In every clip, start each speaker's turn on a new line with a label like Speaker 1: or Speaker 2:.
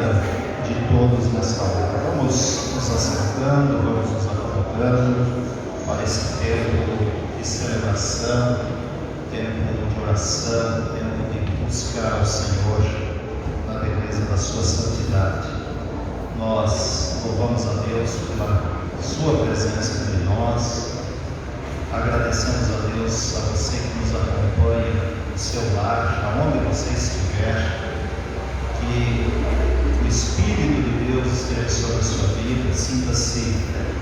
Speaker 1: vida de todos nesta hora. Vamos nos acercando, vamos nos acomodando para esse tempo de celebração, tempo de oração, tempo de buscar o Senhor na beleza da sua santidade. Nós louvamos a Deus pela sua presença entre nós, agradecemos a Deus, a você que nos acompanha no seu lar, aonde você estiver, que o Espírito de Deus esteja sobre a sua vida, sinta-se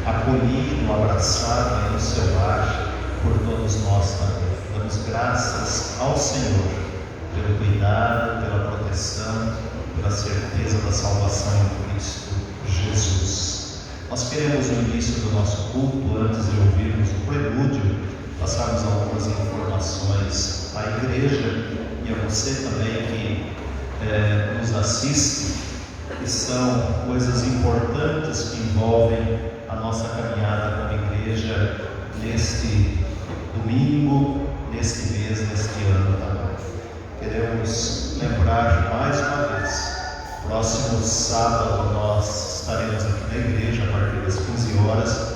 Speaker 1: acolhido, abraçado aí no seu lar, por todos nós também. Damos graças ao Senhor pelo cuidado, pela proteção, pela certeza da salvação em Cristo Jesus. Nós queremos no início do nosso culto, antes de ouvirmos o prelúdio, passarmos algumas informações à igreja e a você também que nos assiste, que são coisas importantes que envolvem a nossa caminhada como igreja neste domingo, neste mês, neste ano também. Queremos lembrar mais uma vez, próximo sábado nós estaremos aqui na igreja a partir das 15 horas,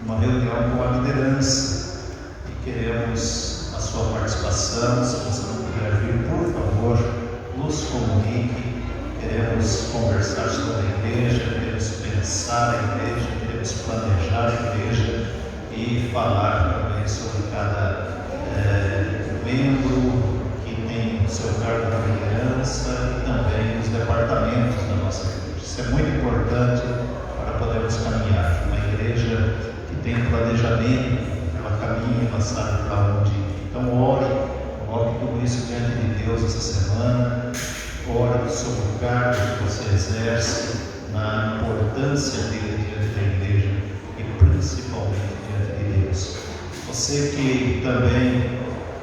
Speaker 1: uma reunião com a liderança e queremos a sua participação. Se você não puder vir, por favor, nos comunique. Queremos conversar sobre a igreja, queremos pensar a igreja, queremos planejar a igreja e falar também sobre cada membro que tem o seu cargo na liderança e também os departamentos da nossa igreja. Isso é muito importante para podermos caminhar. Uma igreja que tem um planejamento, ela caminha, ela sabe para onde ir. Então ore tudo isso diante de Deus essa semana. Ore sobre o cargo que você exerce, na importância dele diante da igreja e principalmente diante de Deus. Você que também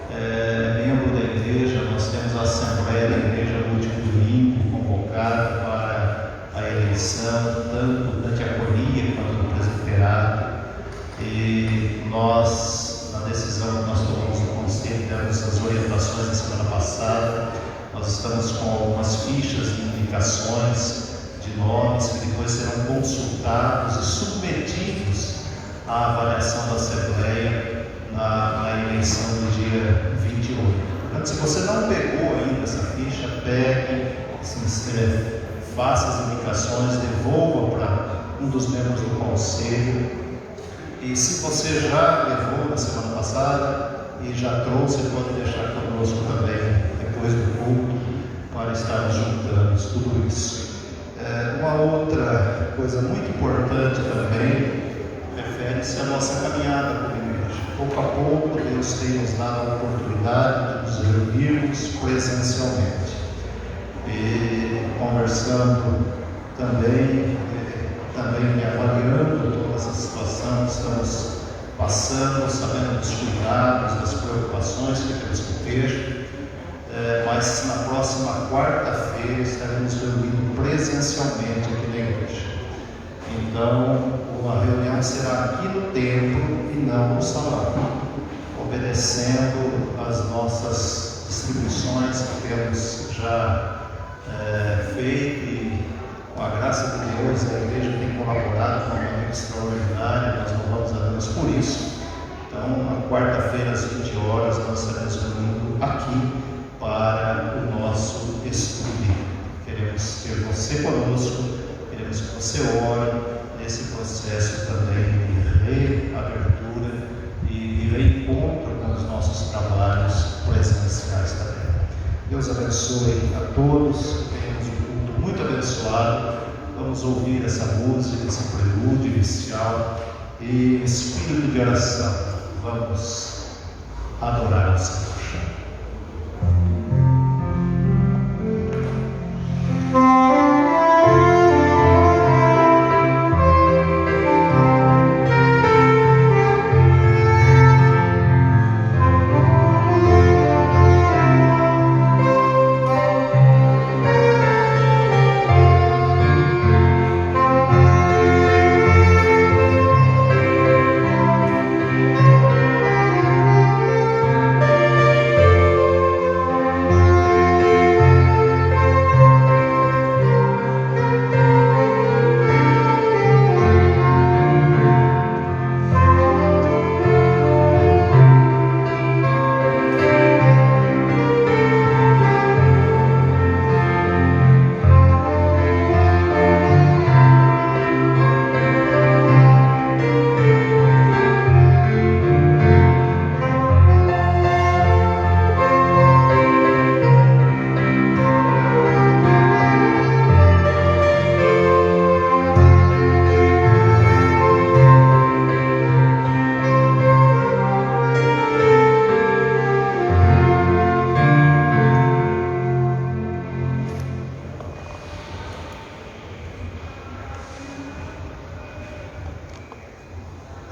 Speaker 1: é membro da igreja, nós temos a Assembleia da Igreja no último domingo convocada para a eleição, tanto da diaconia quanto do presbiterado. E nós, na decisão que nós tomamos no conselho, demos as orientações na semana passada. Nós estamos com algumas fichas de indicações de nomes que depois serão consultados e submetidos à avaliação da Assembleia na eleição do dia 28. Portanto, se você não pegou ainda essa ficha, pegue, se inscreve, faça as indicações, devolva para um dos membros do conselho. E se você já levou na semana passada e já trouxe, pode deixar conosco também depois do culto, para estarmos juntando tudo isso. Uma outra coisa muito importante também refere-se à nossa caminhada como igreja. Pouco a pouco Deus tem nos dado a oportunidade de nos reunirmos presencialmente e conversando também avaliando toda essa situação que estamos passando, sabendo dos cuidados, das preocupações que temos que ter. Mas na próxima quarta-feira estaremos reunidos presencialmente aqui na igreja. Então, a reunião será aqui no templo e não no salão, obedecendo às nossas distribuições que temos já feito, e com a graça de Deus a igreja tem colaborado de uma maneira extraordinária. Nós louvamos a Deus por isso. Então, na quarta-feira às 20 horas nós estaremos reunidos aqui para o nosso estudo. Queremos ter você conosco, queremos que você ore nesse processo também de reabertura e de reencontro com os nossos trabalhos presenciais também. Deus abençoe a todos, tenhamos um culto muito abençoado. Vamos ouvir essa música, esse prelúdio inicial e espírito de oração. Vamos adorar o Senhor.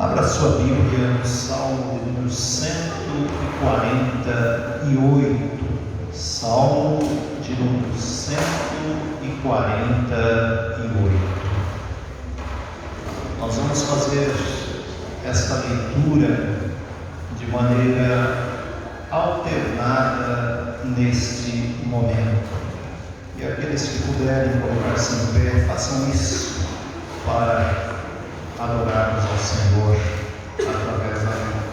Speaker 1: Abra sua Bíblia no Salmo de número 148. Salmo de número 148. Nós vamos fazer esta leitura de maneira alternada neste momento. E aqueles que puderem colocar-se em pé, façam isso para adorarmos ao Senhor através da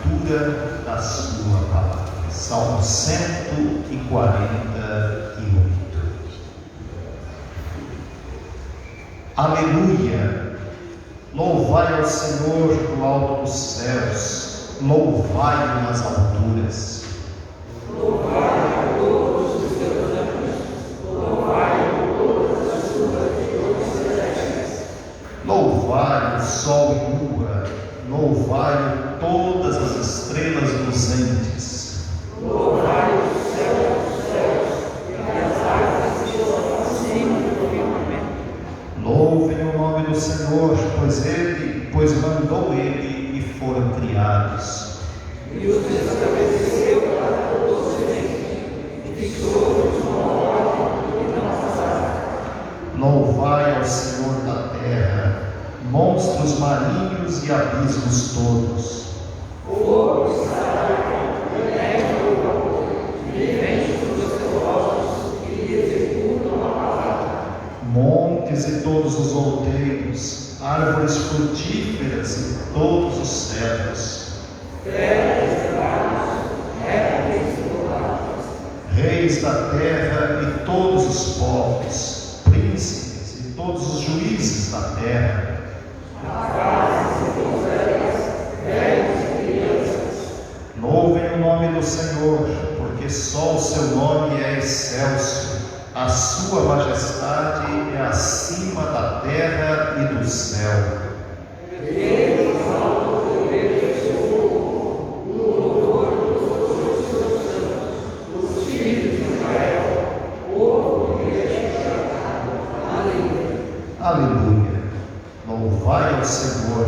Speaker 1: leitura da sua palavra. Salmo 148. Aleluia! Louvai ao Senhor do alto dos céus, louvai-o nas alturas.
Speaker 2: Louvai a todos os seus anjos, louvai-o todas as suas celestiais.
Speaker 1: Louvai o sol e lua, louvai todas as estrelas luzentes.
Speaker 2: Louvai o céu dos céus e as águas que estão acima do firmamento.
Speaker 1: Louvem o nome do Senhor, pois mandou ele e foram criados.
Speaker 2: E os estabeleceu para todos sempre, e fixou-os numa ordem que não passará.
Speaker 1: Louvai ao Senhor da terra, monstros marinhos e abismos todos.
Speaker 2: Fogo e saraiva, neve e vapor, viventes dos povos que lhe executam a palavra.
Speaker 1: Montes e todos os outeiros, árvores frutíferas e todos os cedros.
Speaker 2: Terras e lagos, répteis e volados.
Speaker 1: Reis da terra e todos os povos, príncipes e todos os juízes da terra.
Speaker 2: Rapazes e donzelas, velhos e crianças.
Speaker 1: Louvem o nome do Senhor, porque só o seu nome é excelso. A sua majestade é acima da terra e do céu.
Speaker 2: Ele exalta o poder do seu povo, o louvor de todos os seus santos, os filhos de Israel, povo que lhe é chamado. Aleluia.
Speaker 1: Aleluia! Louvai ao Senhor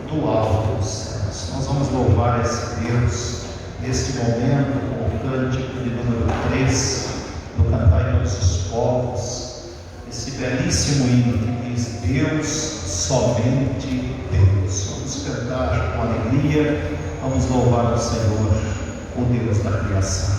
Speaker 1: do alto dos céus. Nós vamos louvar esse Deus neste momento com o cântico de número 3 do Cantai Todos os Povos, esse belíssimo hino que diz: Deus, somente Deus. Vamos cantar com alegria, vamos louvar ao Senhor, o Deus da criação.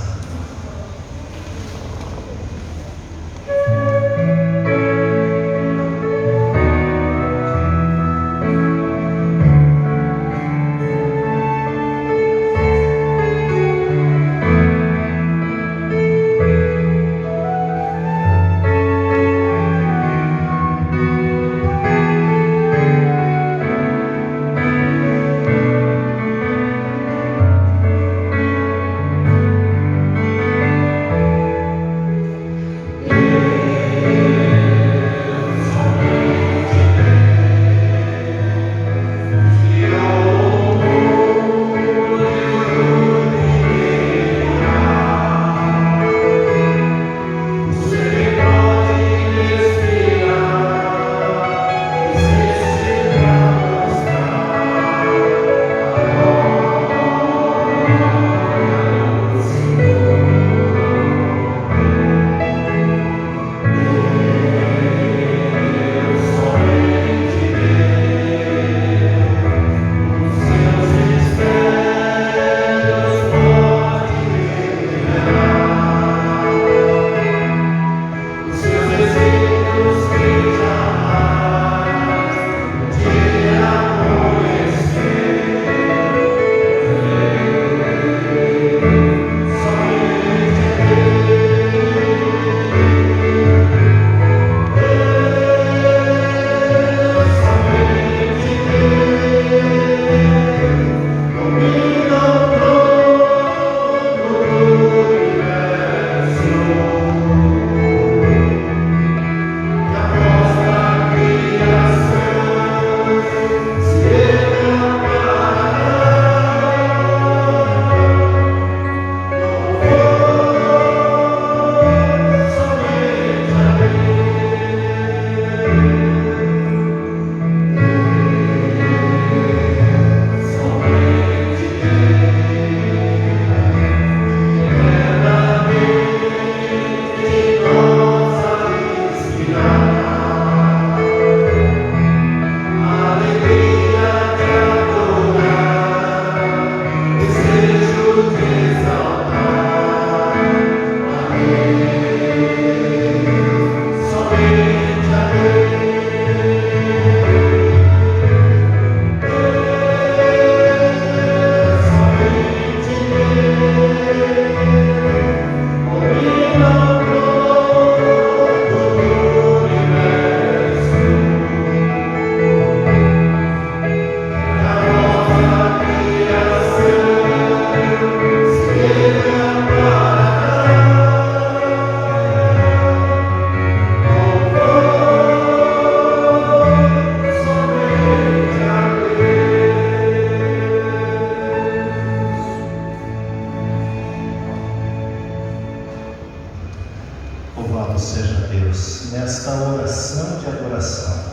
Speaker 1: nessa oração de adoração.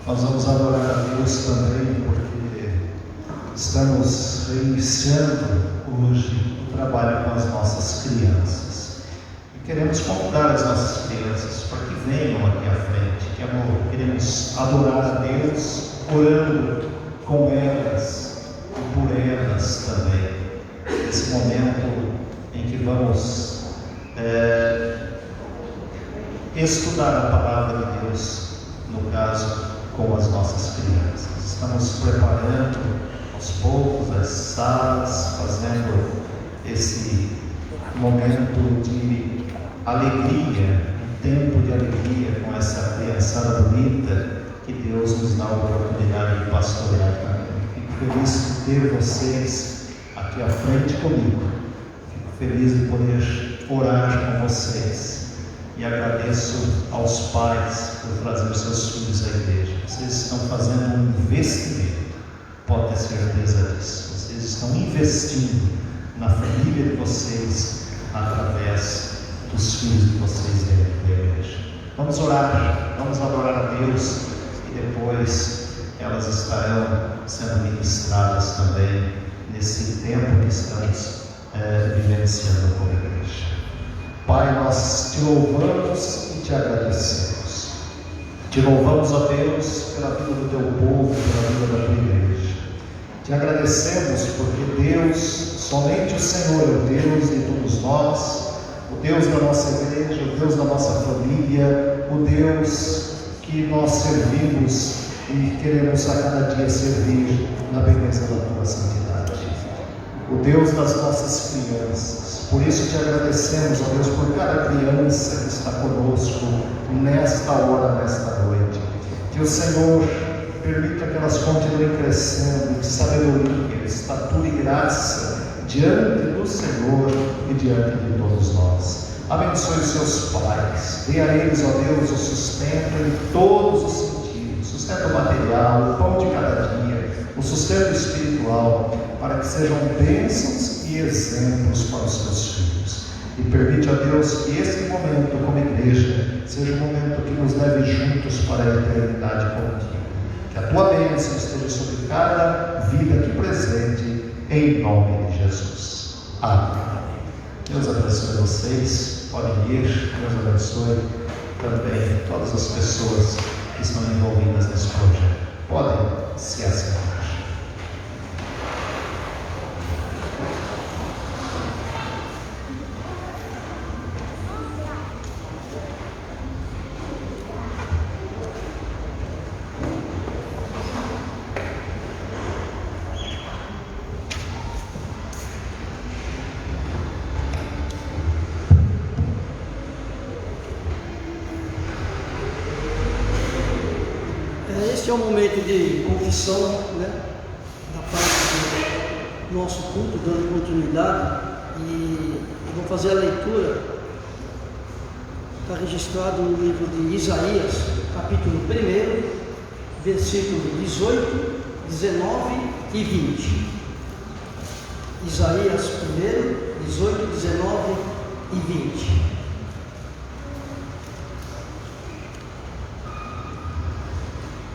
Speaker 1: Nós vamos adorar a Deus também, porque estamos reiniciando hoje o trabalho com as nossas crianças. E queremos convidar as nossas crianças para que venham aqui à frente, queremos adorar a Deus, orando com elas e por elas também. Nesse momento em que vamos estudar a palavra de Deus, no caso, com as nossas crianças. Estamos preparando aos poucos as salas, fazendo esse momento de alegria, um tempo de alegria com essa criançada bonita que Deus nos dá a oportunidade de pastorear também. Fico feliz de ter vocês aqui à frente comigo. Fico feliz de poder orar com vocês. E agradeço aos pais por trazer seus filhos à igreja. Vocês estão fazendo um investimento, pode ter certeza disso. Vocês estão investindo na família de vocês através dos filhos de vocês dentro da igreja. Vamos orar, vamos adorar a Deus e depois elas estarão sendo ministradas também nesse tempo que estamos vivenciando como igreja. Pai, nós te louvamos e te agradecemos. Te louvamos, ó Deus, pela vida do teu povo, pela vida da tua igreja. Te agradecemos porque Deus, somente o Senhor é o Deus de todos nós, o Deus da nossa igreja, o Deus da nossa família, o Deus que nós servimos e queremos a cada dia servir na beleza da tua santidade. O Deus das nossas crianças. Por isso te agradecemos, ó Deus, por cada criança que está conosco nesta hora, nesta noite. Que o Senhor permita que elas continuem crescendo de sabedoria, estatura e graça diante do Senhor e diante de todos nós. Abençoe os seus pais, dê a eles, ó Deus, o sustento em todos os sentidos, sustento material, o pão de cada dia, o sustento espiritual, para que sejam bênçãos e exemplos para os seus filhos. E permite a Deus que esse momento como igreja seja um momento que nos leve juntos para a eternidade contigo. Que a tua bênção esteja sobre cada vida aqui presente, em nome de Jesus. Amém. Deus abençoe vocês, podem ir. Deus abençoe também todas as pessoas que estão envolvidas nesse projeto. Podem se assentar.
Speaker 3: Este é um momento de confissão, da parte do nosso culto, dando continuidade, e eu vou fazer a leitura. Está registrado no livro de Isaías, capítulo 1, versículo 18, 19 e 20. Isaías 1, 18, 19 e 20.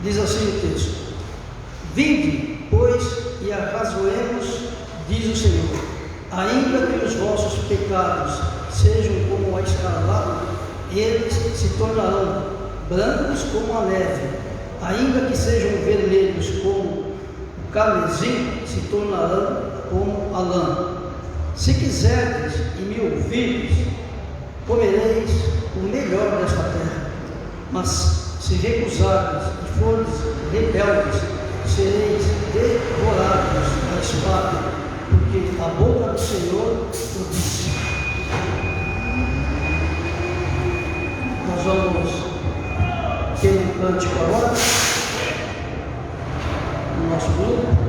Speaker 3: Diz assim o texto: Vinde, pois, e arrazoemos, diz o Senhor, ainda que os vossos pecados sejam como a escarlata, eles se tornarão brancos como a neve, ainda que sejam vermelhos como o carmesim, se tornarão como a lã. Se quiserdes e me ouvirdes, comereis o melhor desta terra, mas se recusardes e fordes rebeldes, sereis devorados à espada, porque a boca do Senhor o disse. Nós vamos ter um cântico agora no nosso grupo.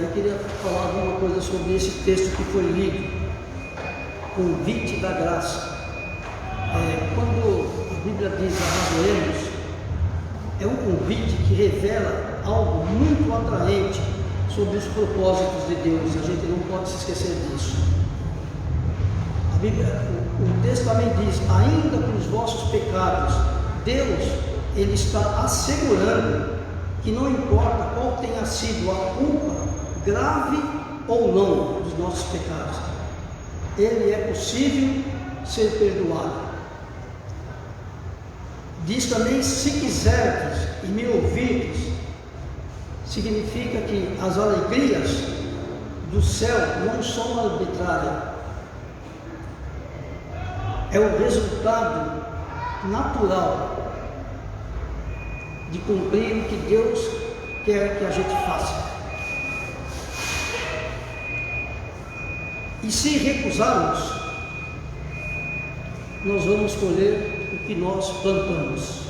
Speaker 3: Eu queria falar alguma coisa sobre esse texto que foi lido, convite da graça. Quando a Bíblia diz arrazoemos, é um convite que revela algo muito atraente sobre os propósitos de Deus. A gente não pode se esquecer disso. A Bíblia, o texto também diz, ainda com os vossos pecados, Deus, Ele está assegurando que não importa qual tenha sido a culpa, grave ou não, dos nossos pecados, Ele é possível ser perdoado. Diz também, se quiserdes e me ouvirdes, significa que as alegrias do céu não são arbitrárias, é o resultado natural de cumprir o que Deus quer que a gente faça. E se recusarmos, nós vamos colher o que nós plantamos.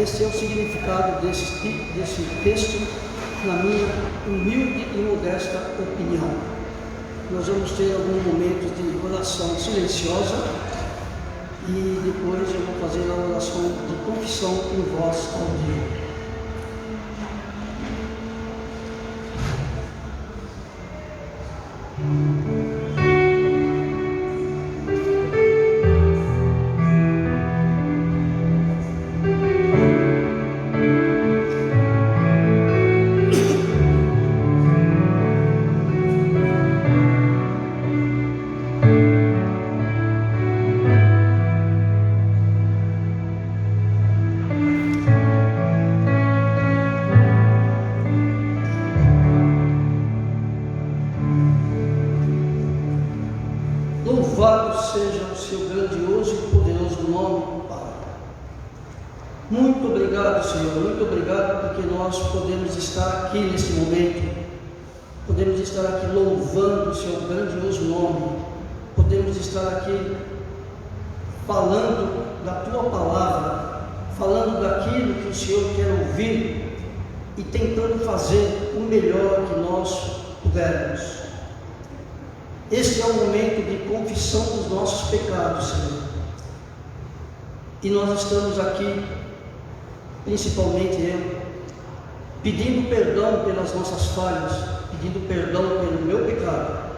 Speaker 3: Esse é o significado desse texto, na minha humilde e modesta opinião. Nós vamos ter alguns momentos de oração silenciosa e depois eu vou fazer a oração de confissão em voz audível. Louvado seja o seu grandioso e poderoso nome, Pai. Muito obrigado, Senhor, muito obrigado porque nós podemos estar aqui neste momento, podemos estar aqui louvando o seu grandioso nome, podemos estar aqui falando da tua palavra, falando daquilo que o Senhor quer ouvir e tentando fazer o melhor que nós pudermos. Este é o momento de confissão dos nossos pecados, Senhor. E nós estamos aqui, principalmente eu, pedindo perdão pelas nossas falhas, pedindo perdão pelo meu pecado,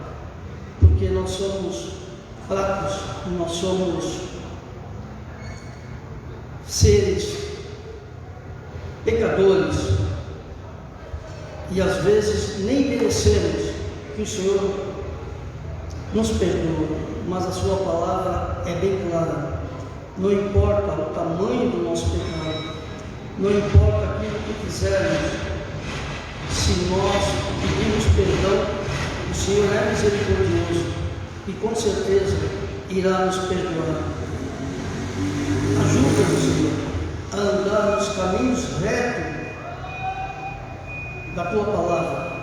Speaker 3: porque nós somos fracos, nós somos seres pecadores e às vezes nem merecemos que o Senhor nos perdoa, mas a sua palavra é bem clara. Não importa o tamanho do nosso pecado, não importa aquilo que fizermos, se nós pedimos perdão, o Senhor é misericordioso e com certeza irá nos perdoar. Ajuda-nos, Senhor, a andar nos caminhos retos da tua palavra.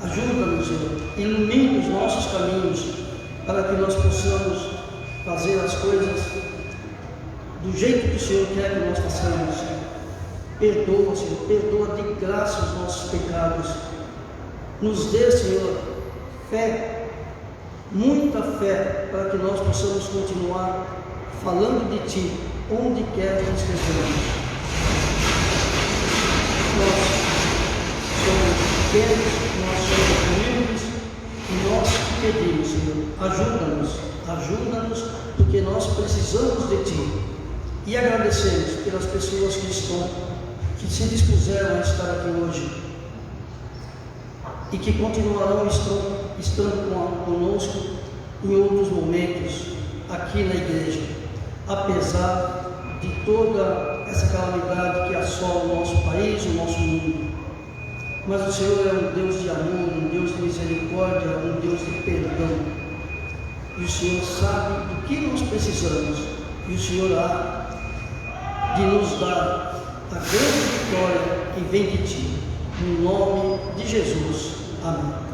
Speaker 3: Ajuda-nos, Senhor, ilumine os nossos caminhos para que nós possamos fazer as coisas do jeito que o Senhor quer que nós façamos. Perdoa, Senhor, perdoa de graça os nossos pecados. Nos dê, Senhor, fé, muita fé, para que nós possamos continuar falando de Ti, onde quer que estejamos. Nós somos pequenos, nós somos humildes e nós pedimos, Senhor, ajuda-nos, porque nós precisamos de Ti. E agradecemos pelas pessoas que se dispuseram a estar aqui hoje e que continuarão estando conosco em outros momentos aqui na igreja, apesar de toda essa calamidade que assola o nosso país, o nosso mundo. Mas o Senhor é um Deus de amor, um Deus de misericórdia, um Deus de perdão. E o Senhor sabe do que nós precisamos. E o Senhor há de nos dar a grande vitória que vem de Ti. No nome de Jesus. Amém.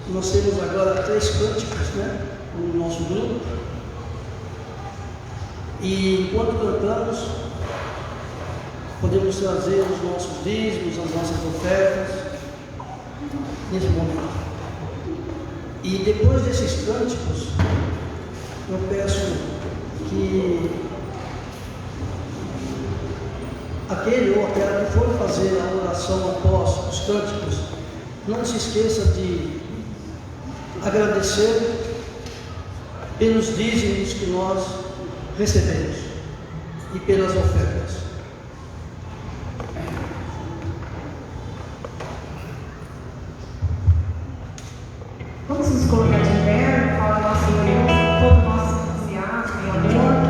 Speaker 3: Nós temos agora 3 cânticos, né, no nosso grupo, e enquanto cantamos, podemos trazer os nossos dízimos, as nossas ofertas, nesse momento. E depois desses cânticos, eu peço que aquele ou aquela que for fazer a oração após os cânticos, não se esqueça de agradecer pelos dízimos que nós recebemos e pelas ofertas.
Speaker 2: Vamos nos colocar de pé, falar nosso Senhor, todo o nosso entusiasmo e amor.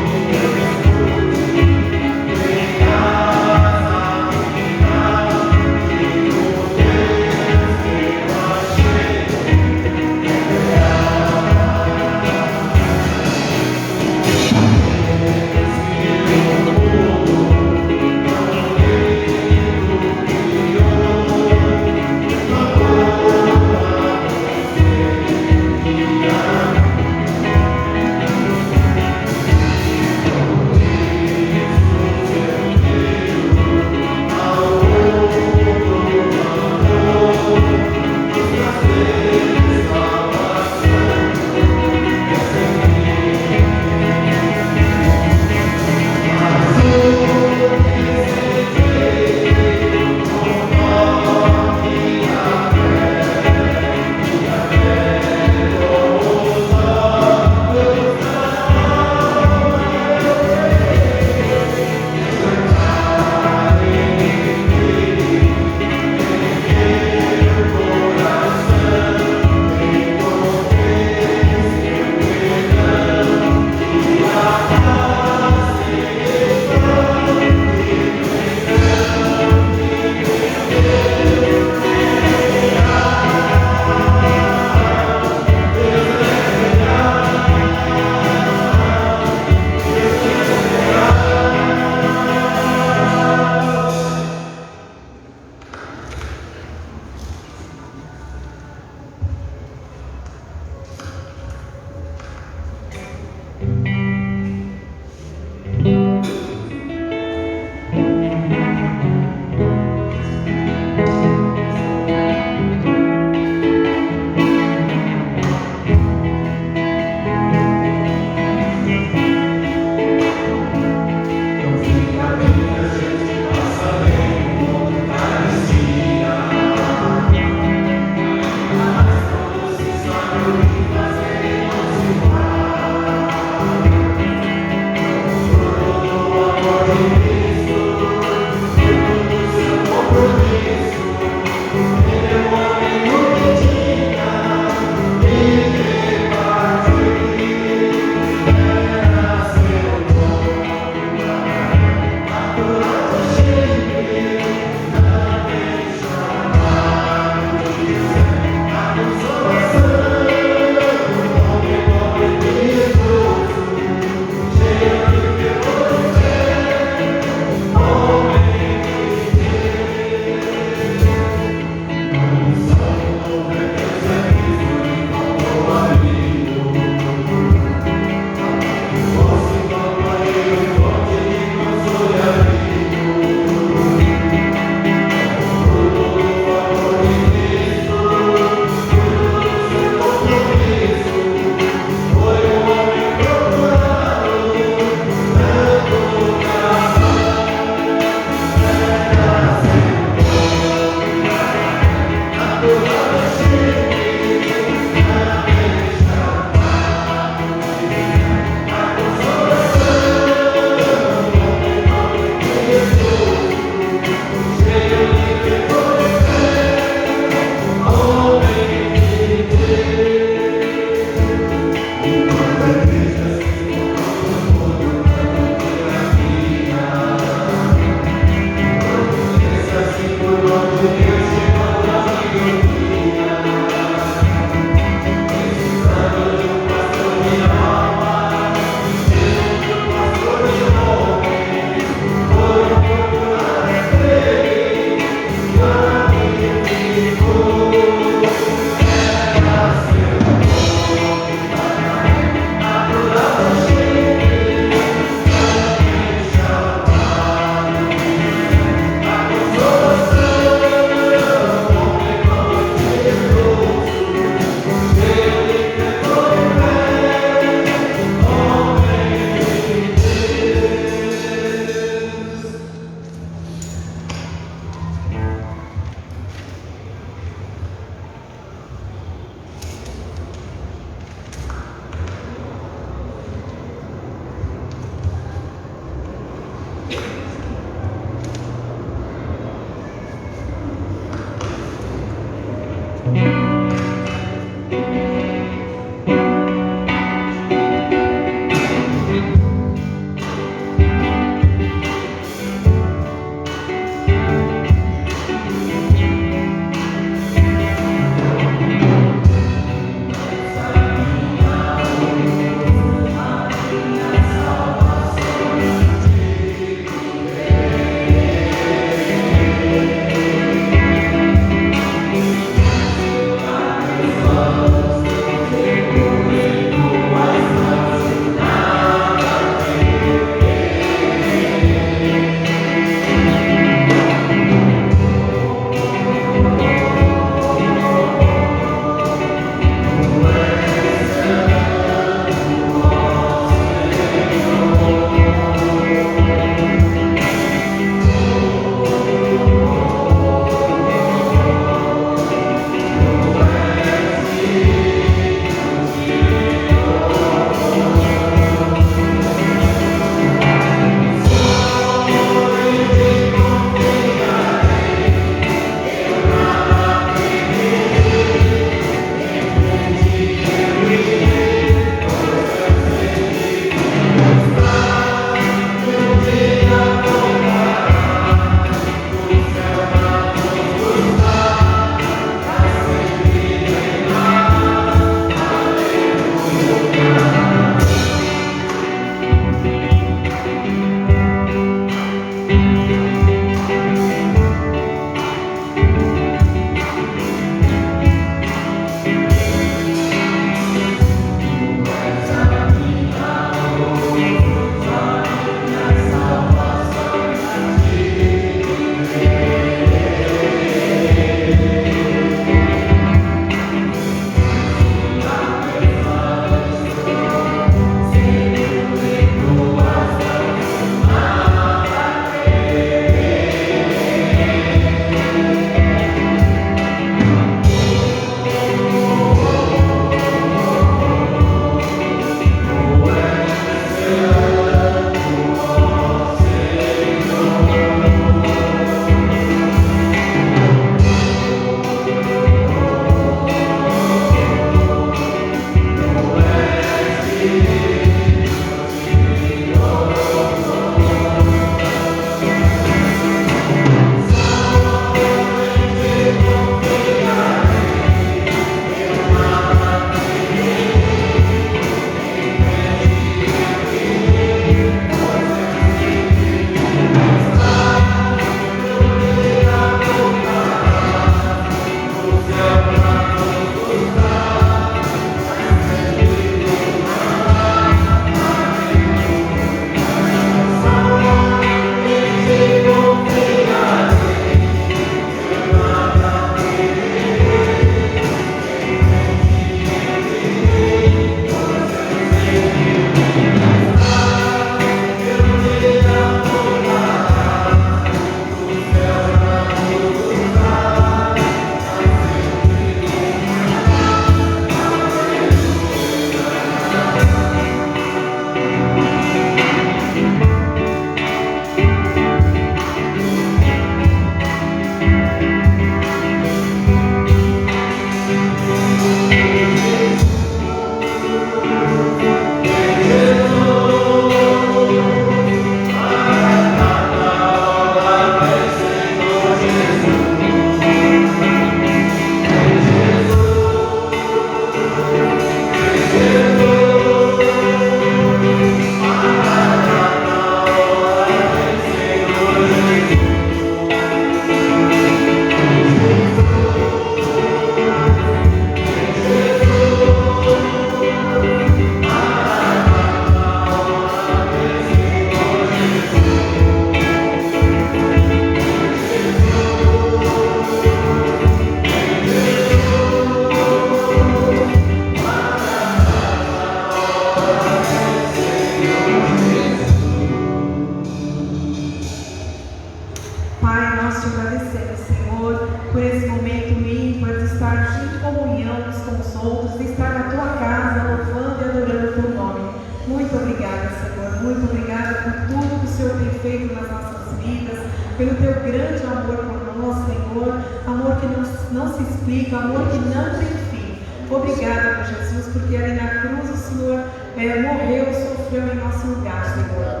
Speaker 2: Muito obrigada por tudo que o Senhor tem feito nas nossas vidas, pelo teu grande amor por nós. amor, Senhor, amor que não se explica, amor que não tem fim. Obrigada, meu Jesus, porque ali na cruz o Senhor morreu, sofreu em nosso lugar, Senhor.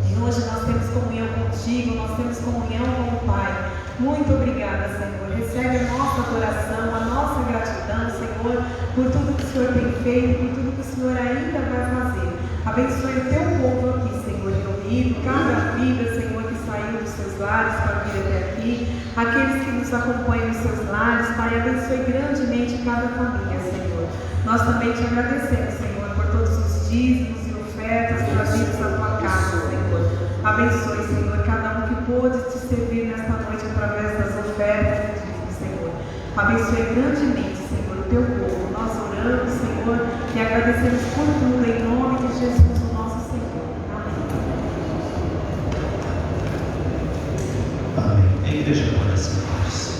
Speaker 2: E hoje nós temos comunhão contigo, nós temos comunhão com o Pai. Muito obrigada, Senhor. Recebe a nossa adoração, a nossa gratidão, Senhor, por tudo que o Senhor tem feito, por tudo que o Senhor ainda vai fazer. Abençoe o teu povo aqui, Senhor, reunido, cada vida, Senhor, que saiu dos seus lares para vir até aqui, aqueles que nos acompanham nos seus lares, Pai, abençoe grandemente cada família, Senhor. Nós também te agradecemos, Senhor, por todos os dízimos e ofertas trazidos à tua casa, Senhor. Abençoe, Senhor, cada um que pôde te servir nesta noite através das ofertas e dízimos, Senhor. Abençoe grandemente, Senhor, o teu povo. Nós oramos, Senhor, e agradecemos por tudo, em nome de Jesus, o nosso Senhor. Amém.
Speaker 1: Amém. A igreja pode sentar-se.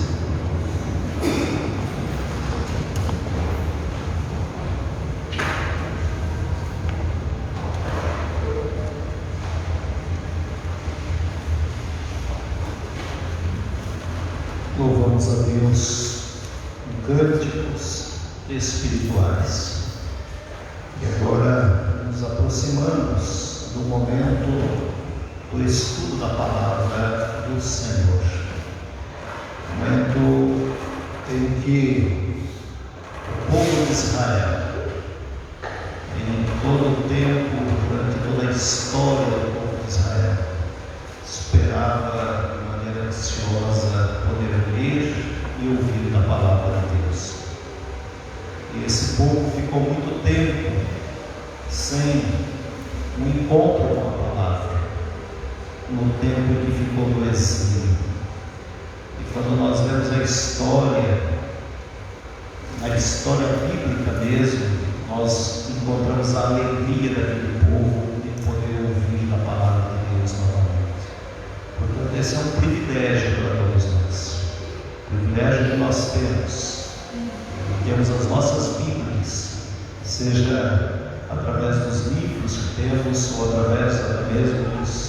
Speaker 1: Louvamos a Deus em cânticos espirituais. E agora nos aproximamos do momento do estudo da palavra do Senhor. Momento em que o povo de Israel, em todo o tempo, durante toda a história do povo de Israel, esperava de maneira ansiosa poder ler e ouvir da palavra de Deus. E esse povo ficou muito tempo sem um encontro com a palavra, no tempo em que ficou no exílio. E quando nós vemos a história bíblica mesmo, nós encontramos a alegria daquele povo de poder ouvir a palavra de Deus novamente. Portanto, esse é um privilégio para todos nós. O privilégio que nós temos as nossas Bíblias, seja através dos livros que temos ou através até mesmo dos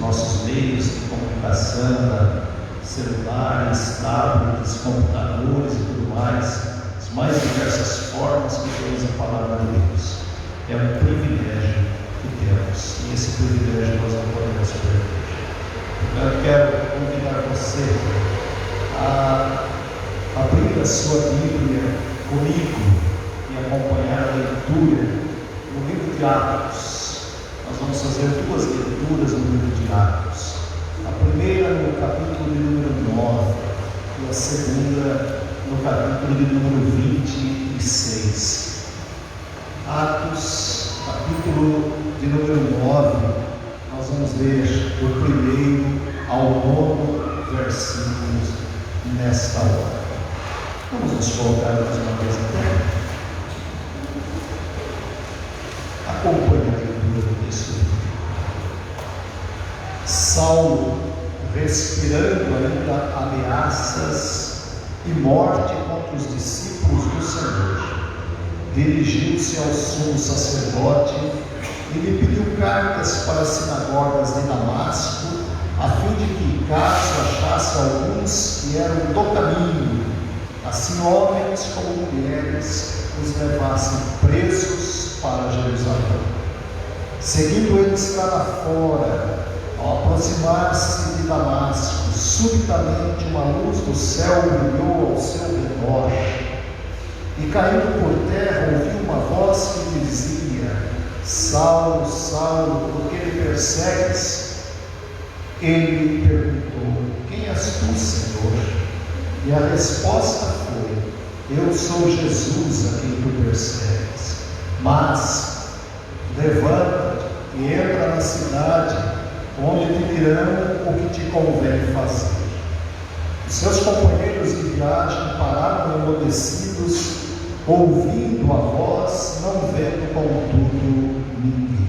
Speaker 1: nossos meios de comunicação, celulares, tablets, computadores e tudo mais, as mais diversas formas que temos a palavra de Deus. É um privilégio que temos, e esse privilégio nós não podemos perder. Eu quero convidar você a abrir a sua Bíblia comigo e acompanhar a leitura no livro de Atos. Nós vamos fazer duas leituras no livro de Atos. A primeira no capítulo de número 9 e a segunda no capítulo de número 26. Atos, capítulo de número 9, nós vamos ler do 1º ao 9º versículos nesta hora. Vamos nos colocar mais uma vez em pé. Acompanhe a leitura do texto. Saulo, respirando ainda ameaças e morte contra os discípulos do Senhor, dirigiu-se ao sumo sacerdote e lhe pediu cartas para as sinagogas de Damasco, a fim de que, caso achasse alguns que eram do caminho, assim homens como mulheres, os levassem presos para Jerusalém. Seguindo ele estrada fora, ao aproximar-se de Damasco, subitamente uma luz do céu brilhou ao seu redor, e caindo por terra ouviu uma voz que dizia: Saulo, Saulo, por que me persegues? Ele perguntou: Quem és tu, Senhor? E a resposta foi: Eu sou Jesus a quem tu persegues. Mas levanta-te e entra na cidade, onde te dirão o que te convém fazer. Os seus companheiros de viagem pararam emudecidos, ouvindo a voz, não vendo contudo ninguém.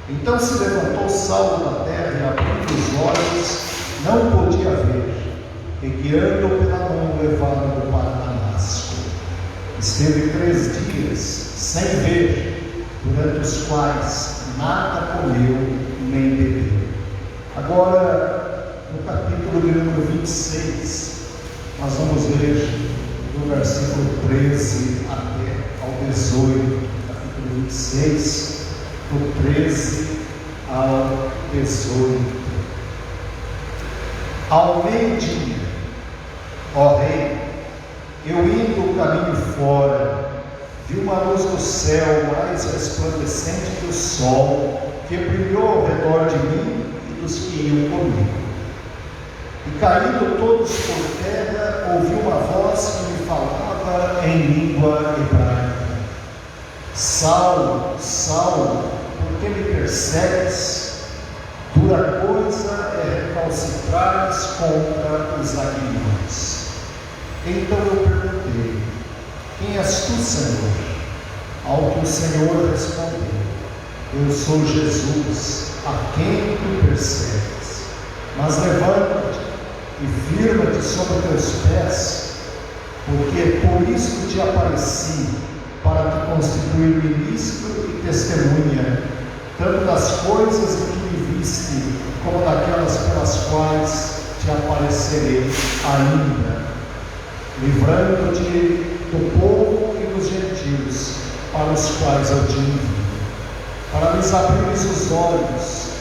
Speaker 1: Então se levantou Saulo da terra e, abrindo os olhos, não podia ver, e guiando pela mão levaram-no para Damasco. Esteve 3 dias sem ver, durante os quais nada comeu nem bebeu. Agora no capítulo de número 26, nós vamos ler do versículo 13 até ao 18, capítulo 26, do 13 ao 18. Ao meio-dia, ó rei, eu indo o caminho fora, vi uma luz do céu mais resplandecente que o sol, que brilhou ao redor de mim e dos que iam comigo. E caindo todos por terra, ouvi uma voz que me falava em língua hebraica: Saulo, Saulo, por que me persegues? Dura coisa é recalcitrares contra os aguilhões. Então eu perguntei: quem és tu, Senhor? Ao que o Senhor respondeu: eu sou Jesus, a quem tu persegues. Mas levanta-te e firma-te sobre teus pés, porque por isso te apareci, para te constituir ministro e testemunha, tanto das coisas em que me viste, como daquelas pelas quais te aparecerei ainda, livrando-te do povo e dos gentios, para os quais eu te envio, para lhes abrires os olhos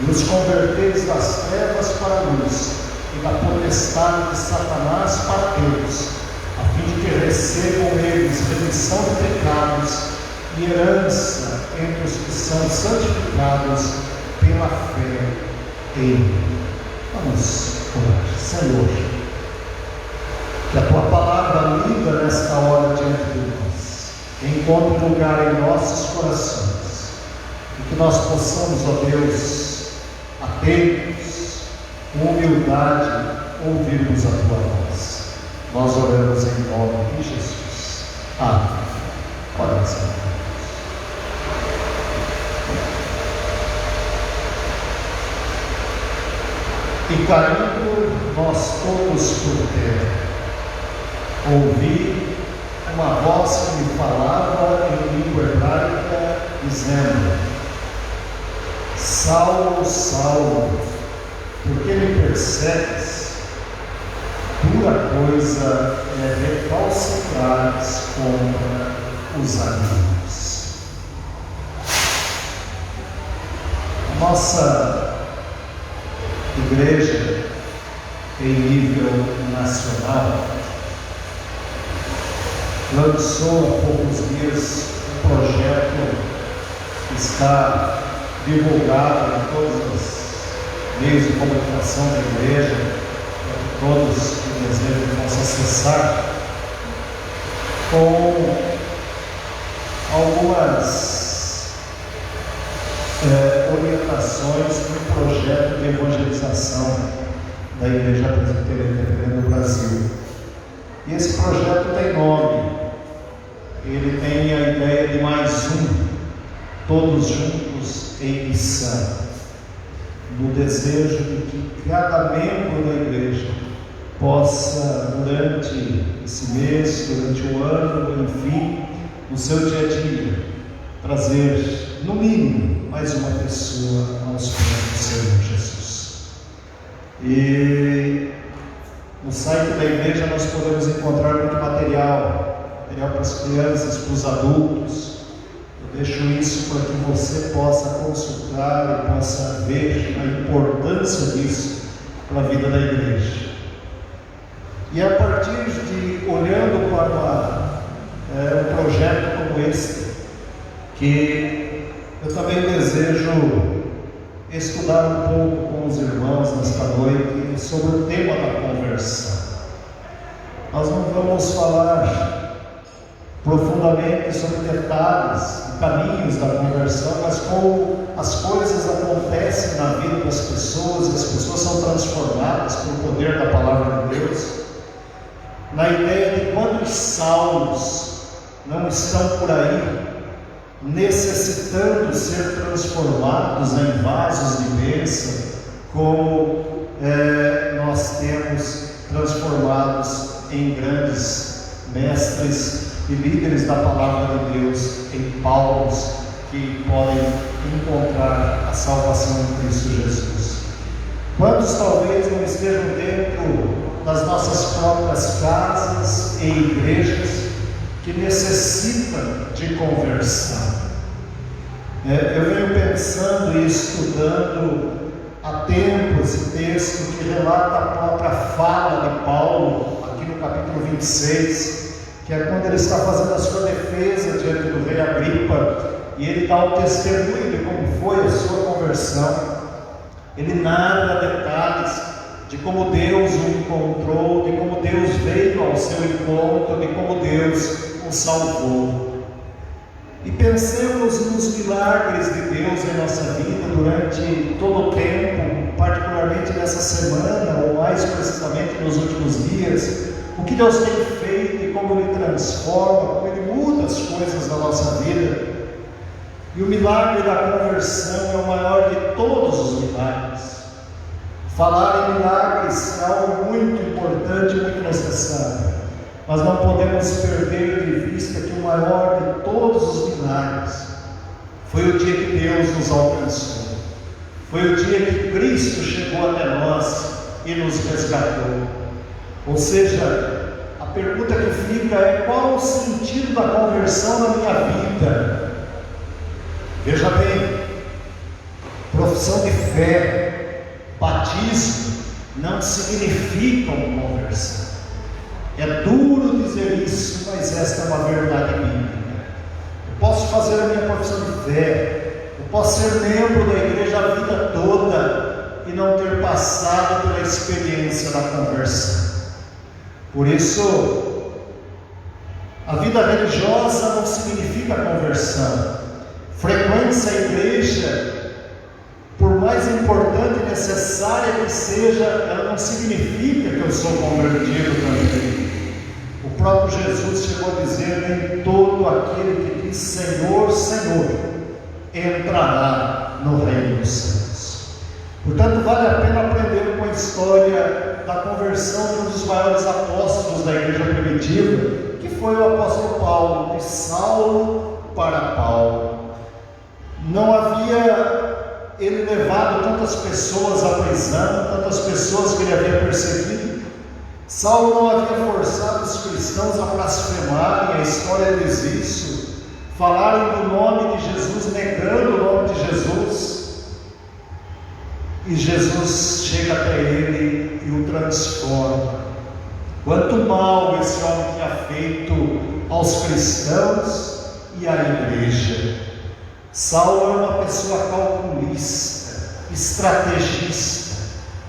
Speaker 1: e os converteres das trevas para a luz e da potestade de Satanás para Deus, a fim de que recebam eles remissão de pecados e herança entre os que são santificados pela fé em mim. Vamos orar. Senhor, que a tua palavra lida nesta hora diante de nós encontre lugar em nossos corações, e que nós possamos, ó Deus, atentos, com humildade, ouvirmos a tua voz. Nós oramos em nome de Jesus. Amém. Podem ser. E caindo nós todos por terra, ouvi uma voz que me falava em língua hebraica, dizendo: Saulo, Saulo, por que me persegues? Dura coisa é recalcitrares contra os amigos. Nossa igreja, em nível nacional, lançou há poucos dias um projeto que está divulgado em todos os meios de comunicação da igreja, para que todos que desejam possam acessar, com algumas orientações para o projeto de evangelização da Igreja Presbiteriana do Brasil. E esse projeto tem nome, ele tem a ideia de mais um, todos juntos em missão, no desejo de que cada membro da igreja possa, durante esse mês, durante o ano, enfim, no seu dia a dia, trazer, no mínimo, mais uma pessoa aos pés do Senhor Jesus. E no site da igreja nós podemos encontrar muito material para as crianças, para os adultos. Eu deixo isso para que você possa consultar e possa ver a importância disso para a vida da igreja. E a partir de, olhando para um projeto como este, que eu também desejo estudar um pouco com os irmãos nesta noite sobre o tema da conversão. Nós não vamos falar profundamente sobre detalhes e caminhos da conversão, mas como as coisas acontecem na vida das pessoas, as pessoas são transformadas pelo poder da palavra de Deus, na ideia de quantos Saulos não estão por aí necessitando ser transformados em vasos de bênção, como nós temos transformados em grandes mestres e líderes da palavra de Deus, em Paulos, que podem encontrar a salvação em Cristo Jesus. Quantos talvez não estejam dentro das nossas próprias casas e igrejas que necessitam de conversão? Eu venho pensando e estudando há tempos esse texto que relata a própria fala de Paulo, aqui no capítulo 26, que é quando ele está fazendo a sua defesa diante do rei Agripa, e ele dá o testemunho de como foi a sua conversão. Ele narra detalhes de como Deus o encontrou, de como Deus veio ao seu encontro, de como Deus o salvou. E pensemos nos milagres de Deus em nossa vida durante todo o tempo, particularmente nessa semana, ou mais precisamente nos últimos dias, o que Deus tem feito e como Ele transforma, como Ele muda as coisas da nossa vida. E o milagre da conversão é o maior de todos os milagres. Falar em milagres é algo muito importante e muito necessário. Mas não podemos perder de vista que o maior de todos os milagres foi o dia que Deus nos alcançou. Foi o dia que Cristo chegou até nós e nos resgatou. Ou seja, a pergunta que fica é: qual o sentido da conversão na minha vida? Veja bem, profissão de fé, batismo, não significam conversão. É duro dizer isso, mas esta é uma verdade bíblica. Eu posso fazer a minha profissão de fé, eu posso ser membro da igreja a vida toda e não ter passado pela experiência da conversão. Por isso, a vida religiosa não significa conversão. Frequência à igreja, por mais importante e necessária que seja, ela não significa que eu sou convertido também. O próprio Jesus chegou a dizer: nem todo aquele que diz Senhor, Senhor, entrará no reino dos céus. Portanto, vale a pena aprender com a história da conversão de um dos maiores apóstolos da igreja primitiva, que foi o apóstolo Paulo, de Saulo para Paulo. Não havia ele levado tantas pessoas à prisão, tantas pessoas que ele havia perseguido. Saulo não havia forçado os cristãos a blasfemarem, a história diz isso, falarem do nome de Jesus, negando o nome de Jesus. E Jesus chega até ele e o transforma. Quanto mal esse homem tinha feito aos cristãos e à igreja. Saulo era uma pessoa calculista, estrategista.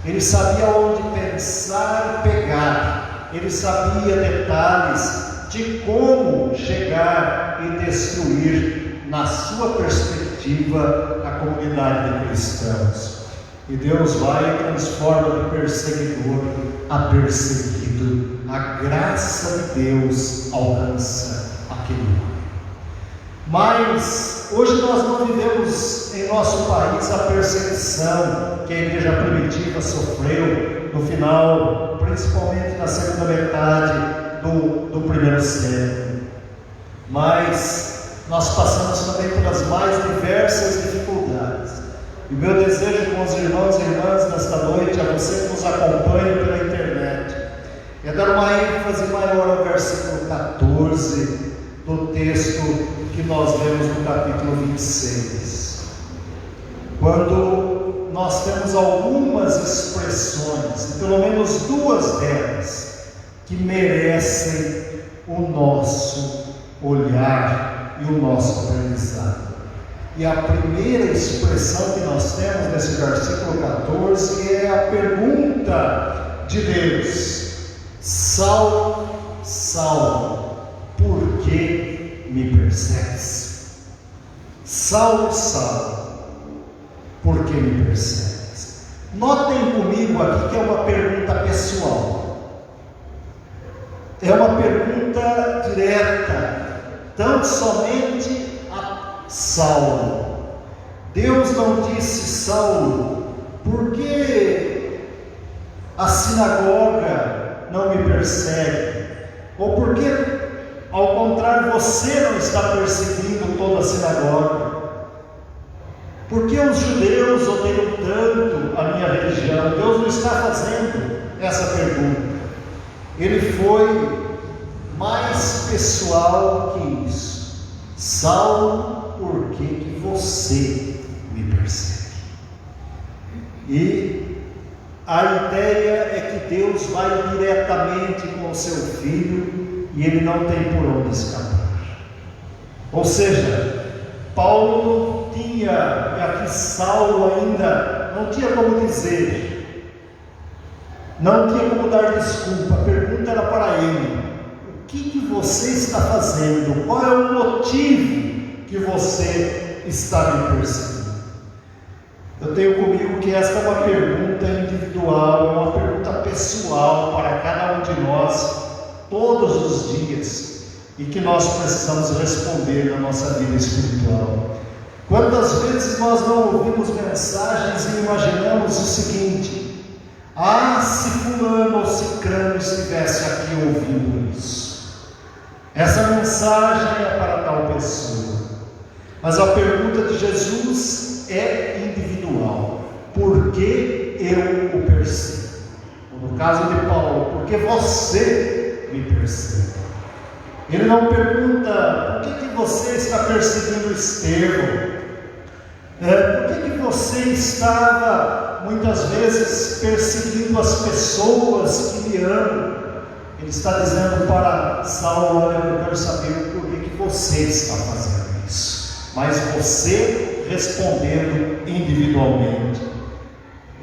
Speaker 1: Ele sabia onde pensar e pegar. Ele sabia detalhes de como chegar e destruir, na sua perspectiva, a comunidade de cristãos. E Deus vai e transforma de perseguidor a perseguido. A graça de Deus alcança aquele homem. Mas hoje nós não vivemos em nosso país a perseguição que a igreja primitiva sofreu no final, principalmente na segunda metade do primeiro século. Mas nós passamos também pelas mais diversas dificuldades. E o meu desejo com os irmãos e irmãs nesta noite, a você que nos acompanha pela internet, é dar uma ênfase maior ao versículo 14 do texto que nós lemos no capítulo 26, quando nós temos algumas expressões, pelo menos duas delas, que merecem o nosso olhar e o nosso aprendizado. E a primeira expressão que nós temos nesse versículo 14 é a pergunta de Deus: Saulo, Saulo, por que me persegues? Saulo, Saulo, por que me persegues? Notem comigo aqui que é uma pergunta pessoal. É uma pergunta direta, tão somente a Saulo. Deus não disse: Saulo, por que a sinagoga não me persegue? Ou por que, ao contrário, você não está perseguindo toda a sinagoga? Por que os judeus odeiam tanto a minha religião? Deus não está fazendo essa pergunta. Ele foi mais pessoal que isso. Saulo, por que você me persegue? E a ideia é que Deus vai diretamente com o seu filho e ele não tem por onde escapar. Ou seja, Paulo tinha, e aqui Saulo ainda não tinha como dizer, não tinha como dar desculpa. A pergunta era para ele: o que você está fazendo? Qual é o motivo que você está me perseguindo? Eu tenho comigo que esta é uma pergunta individual, é uma pergunta pessoal para cada um de nós, todos os dias, e que nós precisamos responder na nossa vida espiritual. Quantas vezes nós não ouvimos mensagens e imaginamos o seguinte: se fulano ou cicrano estivesse aqui ouvindo isso, essa mensagem é para tal pessoa. Mas a pergunta de Jesus é individual: por que eu o persigo? Ou no caso de Paulo, por que você me persegue? Ele não pergunta: por que você está perseguindo Estevão? Por que você estava muitas vezes perseguindo as pessoas que me amam? Ele está dizendo para Saulo: olha, eu quero saber por que você está fazendo isso. Mas você respondendo individualmente.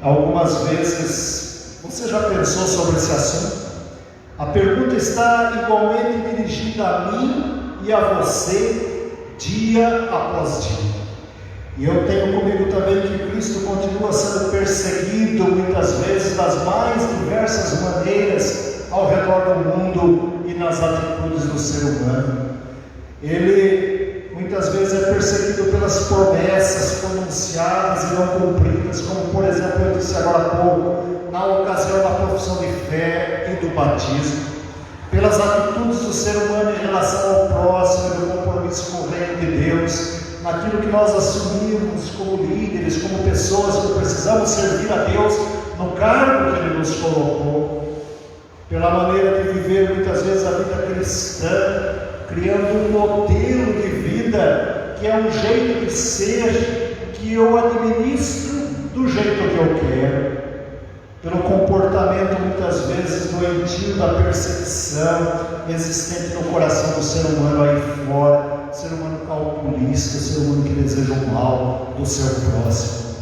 Speaker 1: Algumas vezes, você já pensou sobre esse assunto? A pergunta está igualmente dirigida a mim e a você, dia após dia. E eu tenho comigo também que Cristo continua sendo perseguido muitas vezes das mais diversas maneiras ao redor do mundo e nas atitudes do ser humano. Ele muitas vezes é perseguido pelas promessas pronunciadas e não cumpridas, como por exemplo eu disse agora há pouco, na ocasião da profissão de fé e do batismo, pelas atitudes do ser humano em relação ao próximo e do compromisso com o reino de Deus, naquilo que nós assumimos como líderes, como pessoas que precisamos servir a Deus no cargo que Ele nos colocou, pela maneira de viver muitas vezes a vida cristã, criando um modelo de vida que é um jeito de ser que eu administro do jeito que eu quero, pelo comportamento muitas vezes doentio da perseguição existente no coração do ser humano aí fora, ser humano calculista, ser humano que deseja o mal do seu próximo.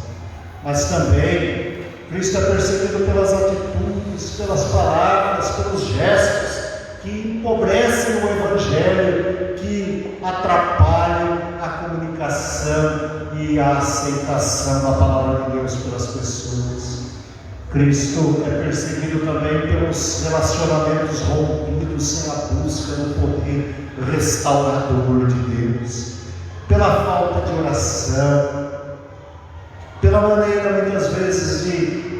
Speaker 1: Mas também Cristo é perseguido pelas atitudes, pelas palavras, pelos gestos que empobrecem o Evangelho, que atrapalham a comunicação e a aceitação da palavra de Deus pelas pessoas. Cristo é perseguido também pelos relacionamentos rompidos sem a busca do poder restaurador de Deus, pela falta de oração, pela maneira muitas vezes de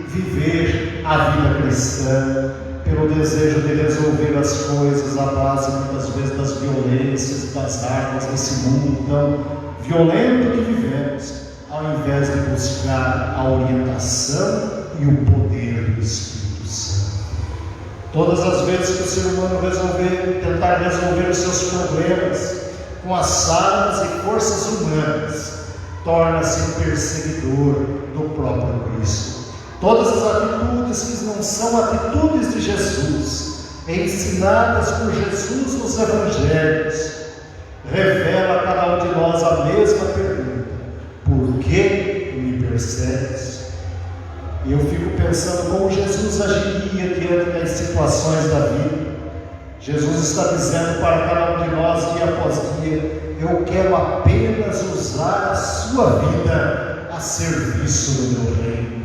Speaker 1: viver a vida cristã, pelo desejo de resolver as coisas à base muitas vezes das violências e das armas desse mundo tão violento que vivemos, ao invés de buscar a orientação e o poder do Espírito Santo. Todas as vezes que o ser humano tentar resolver os seus problemas com as armas e forças humanas, torna-se um perseguidor do próprio Cristo. Todas as atitudes que não são atitudes de Jesus, ensinadas por Jesus nos Evangelhos, revela a cada um de nós a mesma pergunta: por que me persegues? E eu fico pensando como Jesus agiria diante das situações da vida. Jesus está dizendo para cada um de nós, dia após dia: eu quero apenas usar a sua vida a serviço do meu reino.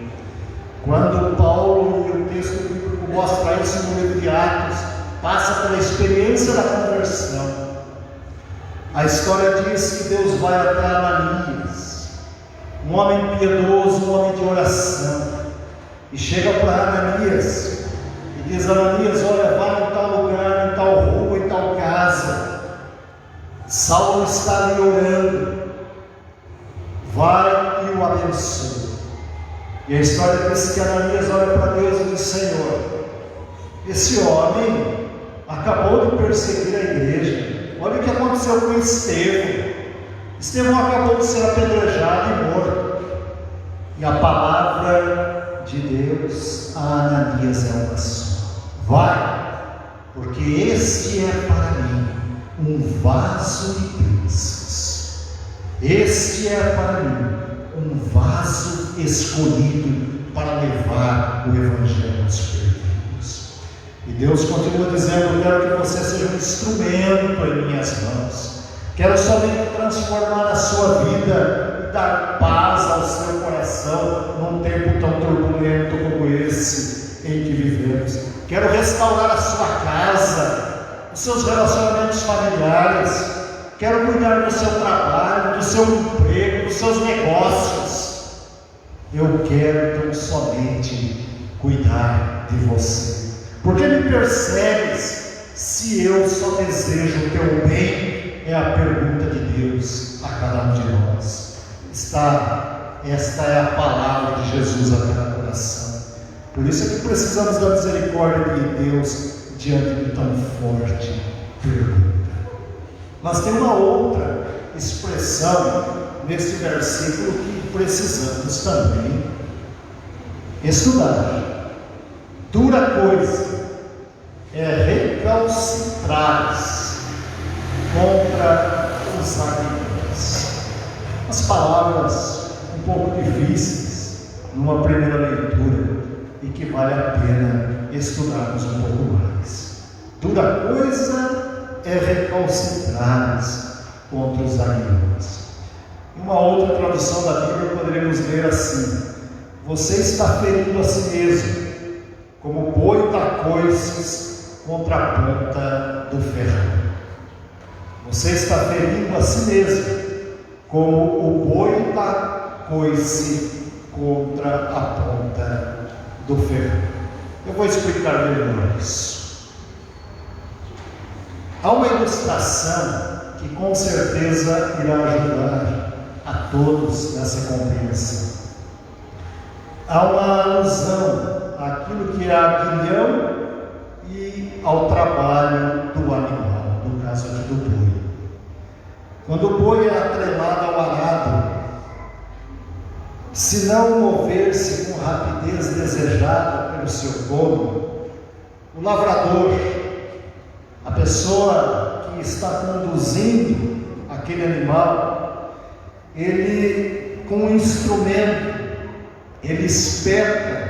Speaker 1: Quando Paulo, e o texto bíblico mostra isso no livro de Atos, passa pela experiência da conversão, a história diz que Deus vai até Ananias, um homem piedoso, um homem de oração, e chega para Ananias e diz: Ananias, olha, vai em tal lugar, em tal rua, em tal casa, Saulo está ali orando, vai e
Speaker 4: abençoa. E a história diz que Ananias olha para Deus e diz: Senhor, esse homem acabou de perseguir a igreja. Olha o que aconteceu com Estevão. Estevão acabou de ser apedrejado e morto. E a palavra de Deus a Ananias é uma só: vai, porque este é para mim um vaso de bênçãos. Este é para mim um vaso escolhido para levar o Evangelho aos perdidos. E Deus continua dizendo: quero que você seja um instrumento em minhas mãos. Quero somente transformar a sua vida e dar paz ao seu coração num tempo tão turbulento como esse em que vivemos. Quero restaurar a sua casa, os seus relacionamentos familiares. Quero cuidar do seu trabalho, do seu emprego, dos seus negócios. Eu quero tão somente cuidar de você. Por que me persegues se eu só desejo o teu bem? É a pergunta de Deus a cada um de nós. Esta é a palavra de Jesus a cada coração. Por isso é que precisamos da misericórdia de Deus diante de tão forte pergunta. Mas tem uma outra expressão neste versículo que precisamos também estudar. Dura coisa é recalcitrares contra os aguilhões. As palavras um pouco difíceis numa primeira leitura e que vale a pena estudarmos um pouco mais. Dura coisa é recalcitrares contra os aguilhões. Em uma outra tradução da Bíblia poderíamos ler assim: você está ferindo a si mesmo, como boi dá coices contra a ponta do ferrão. Você está ferindo a si mesmo, como o boi dá coice contra a ponta do ferrão. Eu vou explicar melhor isso. Há uma ilustração que com certeza irá ajudar a todos nessa compreensão. Há uma alusão àquilo que é aguilhão e ao trabalho do animal, no caso aqui do boi. Quando o boi é atrelado ao arado, se não mover-se com rapidez desejada pelo seu dono, o lavrador, a pessoa que está conduzindo aquele animal, ele com um instrumento, ele espeta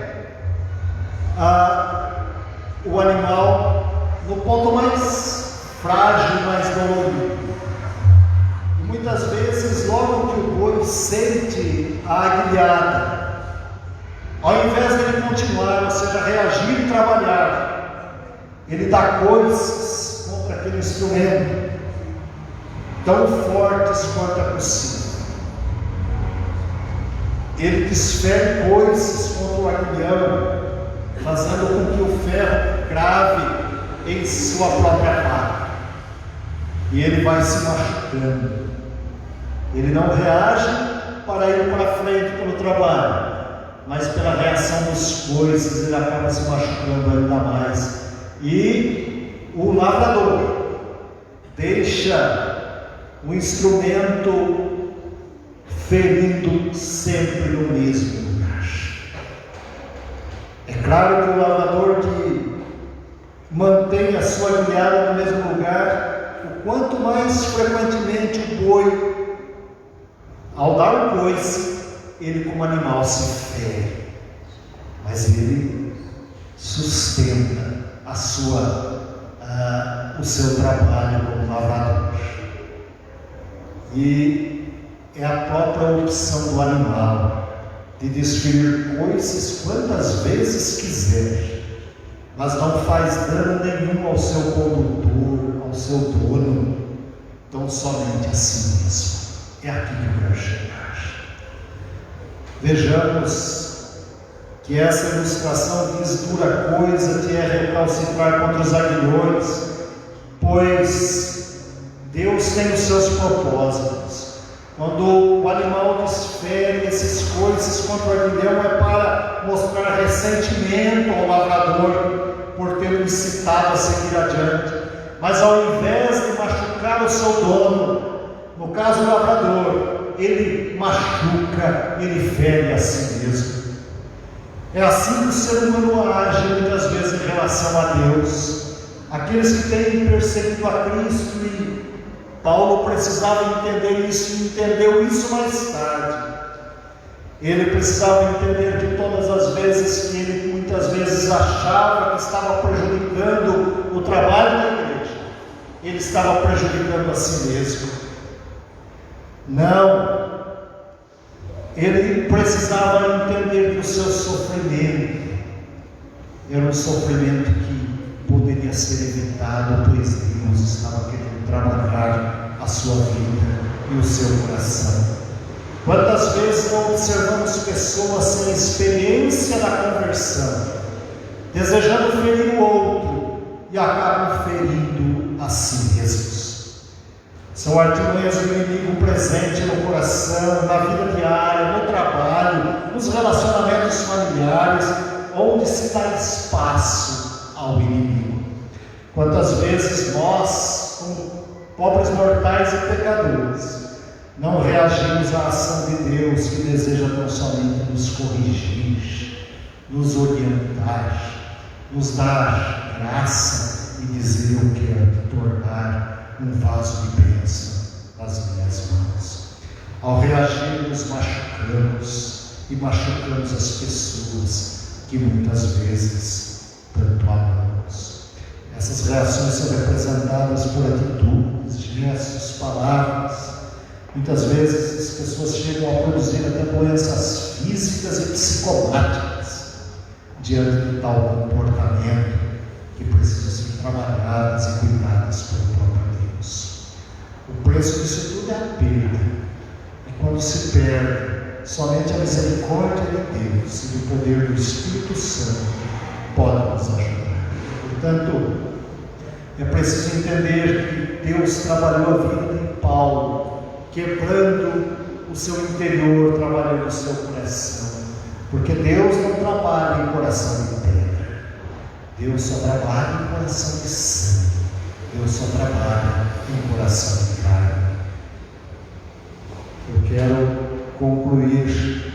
Speaker 4: o animal no ponto mais frágil, mais dolorido. E muitas vezes, logo que o boi sente a aguilhada, ao invés de ele continuar, ou seja, reagir e trabalhar, ele dá coices contra aquele instrumento, tão fortes quanto é possível. Ele desfere coices contra o aguilhão, fazendo com que o ferro crave em sua própria pá. E ele vai se machucando. Ele não reage para ir para frente pelo trabalho, mas pela reação dos coices ele acaba se machucando ainda mais. E o lavrador deixa o instrumento ferindo sempre no mesmo lugar. É claro que o lavrador que mantém a sua guiada no mesmo lugar, o quanto mais frequentemente o boi, ao dar o coice, ele como animal se fere, mas ele sustenta o seu trabalho como lavrador. E é a própria opção do animal de desferir coices quantas vezes quiser, mas não faz dano nenhum ao seu condutor, ao seu dono, tão somente a si mesmo. É aqui que eu quero chegar. Vejamos que essa ilustração diz: dura coisa que é recalcitrar contra os aguilhões, pois Deus tem os seus propósitos. Quando o animal desfere esses coices contra o aguilhão, é para mostrar ressentimento ao lavrador por ter incitado a seguir adiante. Mas ao invés de machucar o seu dono, no caso o lavrador, ele machuca, ele fere a si mesmo. É assim que o ser humano age muitas vezes em relação a Deus. Aqueles que têm perseguido a Cristo, e Paulo precisava entender isso, e entendeu isso mais tarde. Ele precisava entender que todas as vezes que ele muitas vezes achava que estava prejudicando o trabalho da igreja, ele estava prejudicando a si mesmo. Não, ele precisava entender que o seu sofrimento era um sofrimento que poderia ser evitado, pois Deus estava querendo trabalhar a sua vida e o seu coração. Quantas vezes não observamos pessoas sem experiência da conversão, desejando ferir o outro e acabam ferindo a si mesmos? São artimanhas do inimigo presente no coração, na vida diária, no trabalho, nos relacionamentos familiares, onde se dá espaço ao inimigo. Quantas vezes nós, como pobres mortais e pecadores, não reagimos à ação de Deus, que deseja tão somente nos corrigir, nos orientar, nos dar graça e dizer: eu quero te tornar um vaso de bênção nas minhas mãos. Ao reagir, nos machucamos e machucamos as pessoas que muitas vezes tanto amamos. Essas reações são representadas por atitudes, gestos, palavras. Muitas vezes as pessoas chegam a produzir até doenças físicas e psicomáticas diante de tal comportamento, que precisam ser trabalhadas e cuidadas pelo próprio Deus. O preço disso tudo é a perda. E quando se perde, somente a misericórdia de Deus e o poder do Espírito Santo pode nos ajudar. Portanto, é preciso entender que Deus trabalhou a vida de Paulo, quebrando o seu interior, trabalhando o seu coração, porque Deus não trabalha em coração de pedra, Deus só trabalha em coração de sangue, Deus só trabalha em coração de carne. Eu quero concluir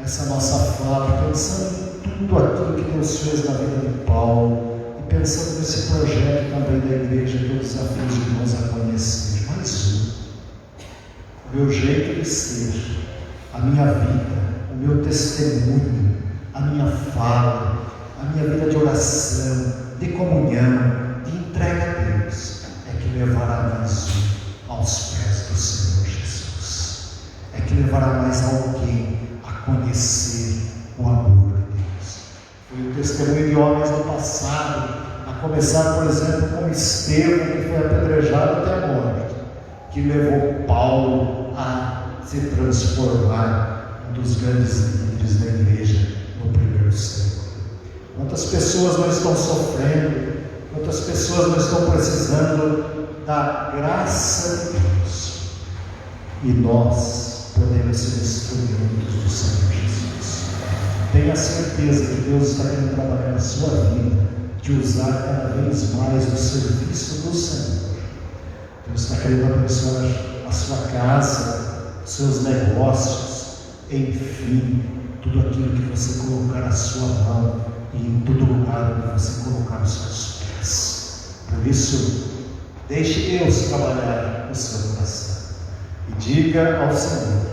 Speaker 4: essa nossa fala pensando em tudo aquilo que Deus fez na vida de Paulo, e pensando nesse projeto também da igreja, que eu desafio os irmãos a conhecer mais um. O meu jeito de ser, a minha vida, o meu testemunho, a minha fala, a minha vida de oração, de comunhão, de entrega a Deus, é que levará mais um aos pés do Senhor Jesus. É que levará mais alguém a conhecer o amor de Deus. Foi o testemunho de homens do passado, a começar, por exemplo, com Estevão, que foi apedrejado até a morte, que levou Paulo a se transformar em um dos grandes líderes da igreja no primeiro século. Quantas pessoas não estão sofrendo, quantas pessoas não estão precisando da graça de Deus, e nós podemos ser instrumentos do Senhor Jesus. Tenha certeza que Deus está querendo trabalhar na sua vida, te usar cada vez mais no serviço do Senhor. Deus está querendo abençoar a sua casa, os seus negócios, enfim, tudo aquilo que você colocar a sua mão, e em todo lugar onde você colocar os seus pés. Por isso, deixe Deus trabalhar no seu coração e diga ao Senhor: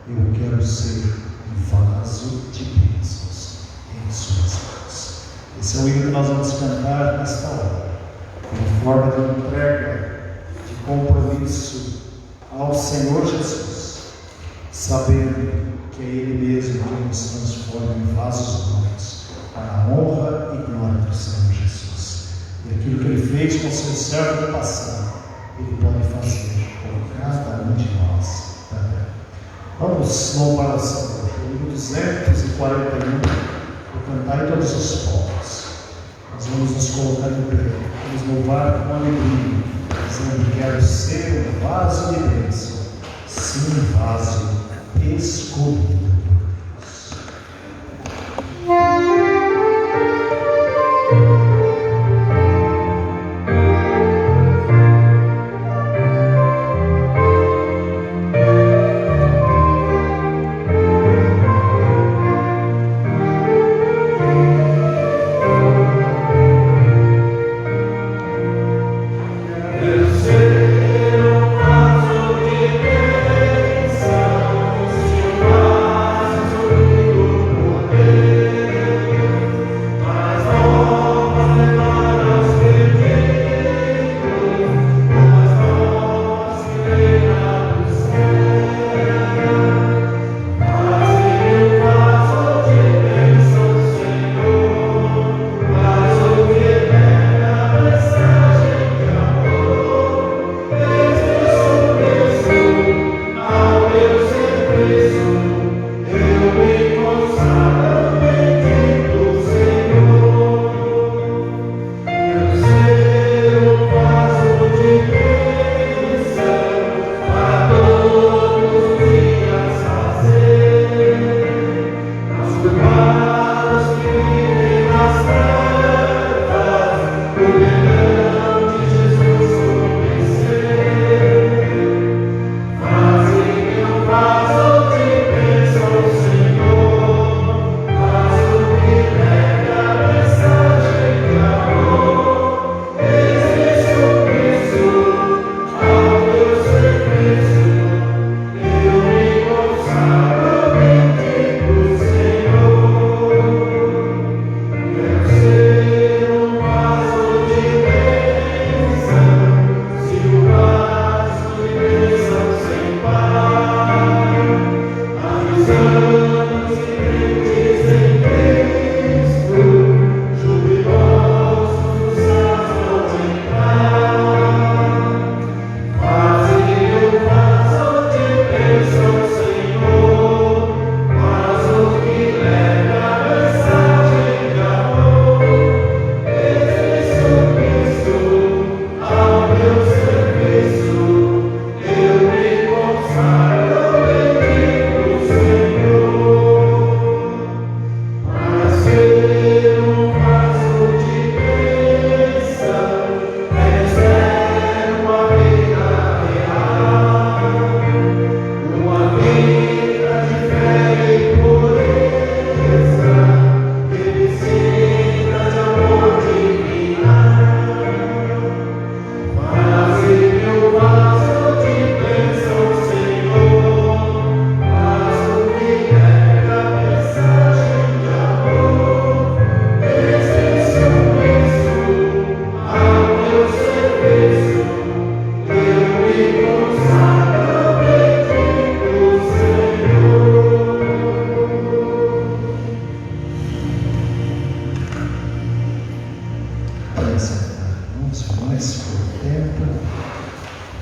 Speaker 4: eu quero ser um vaso de bênçãos em suas mãos. Esse é o hino que nós vamos cantar nesta hora, como forma de entrega, de compromisso ao Senhor Jesus, sabendo que é Ele mesmo que nos transforma em vasos bons, para a honra e glória do Senhor Jesus. E aquilo que Ele fez com o seu servo no passado, Ele pode fazer com cada um de nós também. Vamos louvar o Senhor. O hino 241, o cantar em todos os povos. Nós vamos nos colocar em pé, vamos louvar com alegria, dizendo: quero ser um vaso de bênção. sim, vaso escolhido.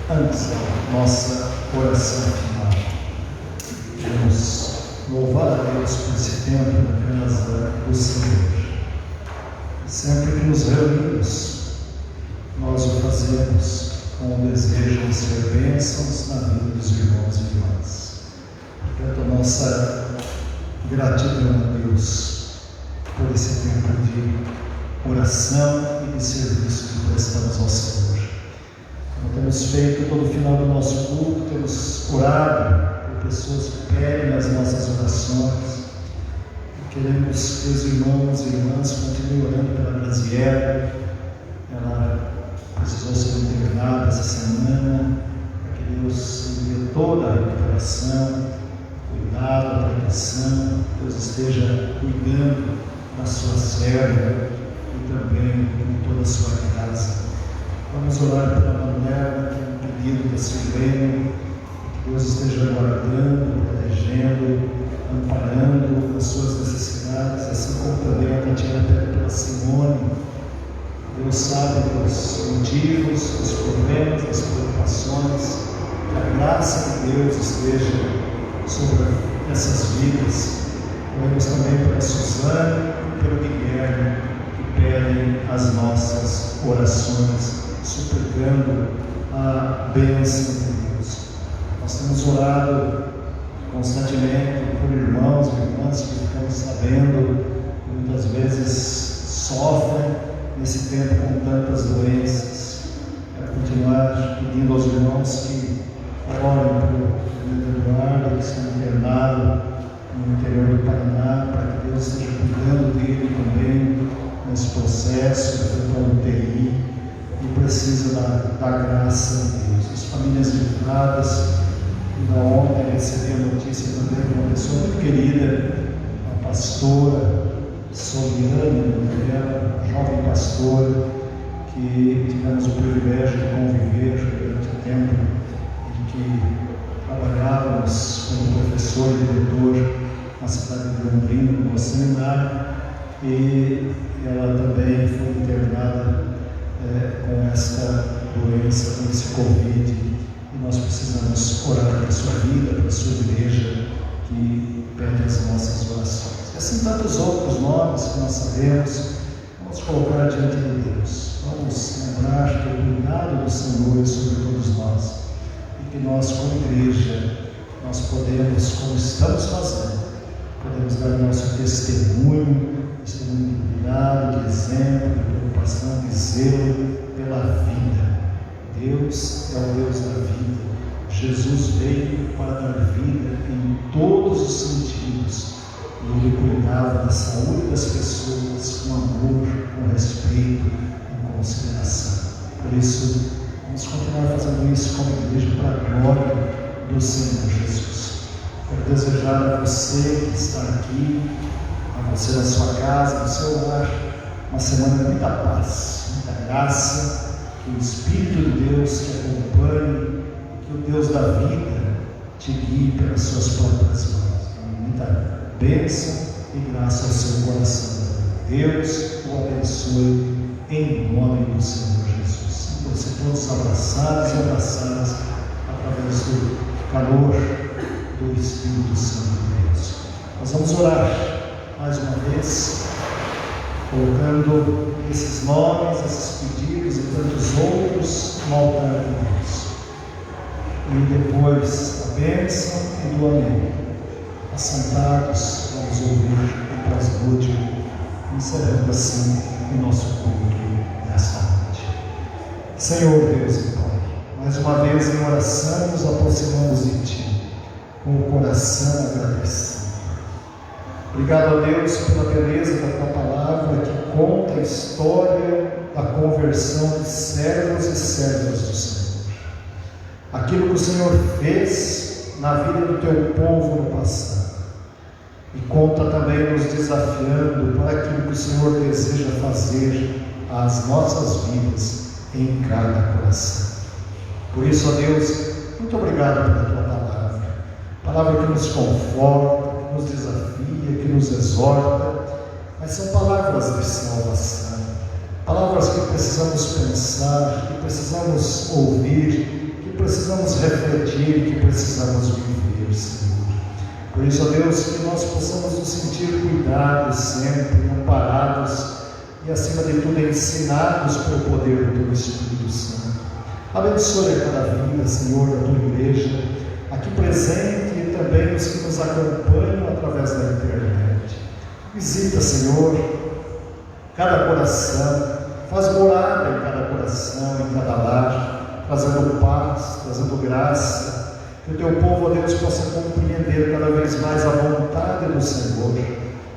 Speaker 4: Antes da nossa oração final, vamos louvar a Deus por esse tempo na casa do Senhor. Sempre que nos reunimos, nós o fazemos com o desejo de ser bênçãos na vida dos irmãos e irmãs. Portanto, a nossa gratidão a Deus por esse tempo de oração e de serviço que prestamos ao Senhor. Como temos feito todo final do nosso culto, temos orado por pessoas que pedem as nossas orações. Queremos que os irmãos e irmãs continuem orando pela Graziella. Ela precisou ser internada essa semana. Que Deus envie toda a recuperação, cuidado, proteção. Deus esteja cuidando da sua serva e também de toda a sua casa. Vamos orar pela Manuela, que é um pedido da Silvênia. Que Deus esteja guardando, protegendo, amparando as suas necessidades, assim como também a Tatiana pede pela Simone. Deus sabe dos motivos, dos problemas, das preocupações. Que a graça de Deus esteja sobre essas vidas. Oremos também pela Suzane e pelo Guilherme, que pedem as nossas orações, suplicando a bênção de Deus. Nós temos orado constantemente por irmãos e irmãs que ficamos sabendo que muitas vezes sofrem nesse tempo com tantas doenças. Quero continuar pedindo aos irmãos que orem pelo Eduardo, que está internado no interior do Paraná, para que Deus esteja cuidando dele também nesse processo, ele foi para a UTI e precisa da graça de Deus. As famílias livradas. Ainda ontem recebi a notícia também de uma pessoa muito querida, a pastora Soliane, jovem pastora, que tivemos o privilégio de conviver durante o tempo em que trabalhávamos como professor e diretor na cidade de Londrina, no seminário, e ela também foi internada com esta doença, com esse Covid. E nós precisamos orar pela sua vida, pela sua igreja, que pede as nossas orações. E assim tantos outros nomes que nós sabemos, vamos colocar diante de Deus. Vamos lembrar que o cuidado do Senhor é sobre todos nós. E que nós, como igreja, nós podemos, como estamos fazendo, podemos dar o nosso testemunho de cuidado, de exemplo, de preocupação, de zelo pela vida. Deus é o Deus da vida. Jesus veio para dar vida em todos os sentidos. E Ele cuidava da saúde das pessoas com amor, com respeito e consideração. Por isso, vamos continuar fazendo isso como igreja para a glória do Senhor Jesus. Quero desejar a você que está aqui, a você na sua casa, no seu lar, uma semana de muita paz, muita graça. Que o Espírito de Deus te acompanhe, que o Deus da vida te guie pelas suas próprias mãos. Muita bênção e graça ao seu coração. Deus o abençoe em nome do Senhor Jesus. E você todos abraçados e abraçadas através do calor do Espírito Santo de Deus. Nós vamos orar mais uma vez, colocando esses nomes, esses pedidos e tantos outros no altar de Deus. E depois a bênção e do amém. Assentados, vamos ouvir o pós-lúdio, encerrando assim o nosso culto nesta noite. Senhor Deus e Pai, mais uma vez em oração nos aproximamos de Ti, com o coração agradecido. Obrigado a Deus pela beleza da Tua palavra que conta a história da conversão de servos e servas do Senhor. Aquilo que o Senhor fez na vida do Teu povo no passado. E conta também nos desafiando para aquilo que o Senhor deseja fazer às nossas vidas em cada coração. Por isso, ó Deus, muito obrigado pela Tua palavra. Palavra que nos conforta, que nos desafia, que nos exorta, mas são palavras de salvação, palavras que precisamos pensar, que precisamos ouvir, que precisamos refletir, que precisamos viver, Senhor. Por isso, ó Deus, que nós possamos nos sentir cuidados sempre, amparados e, acima de tudo, ensinados pelo poder do Teu Espírito Santo. Abençoe a cada vida, Senhor, da Tua igreja, aqui presente e também os que nos acompanham através da internet. Visita, Senhor, cada coração, faz morada em cada coração, em cada lar, trazendo paz, trazendo graça, que o Teu povo, ó Deus, possa compreender cada vez mais a vontade do Senhor,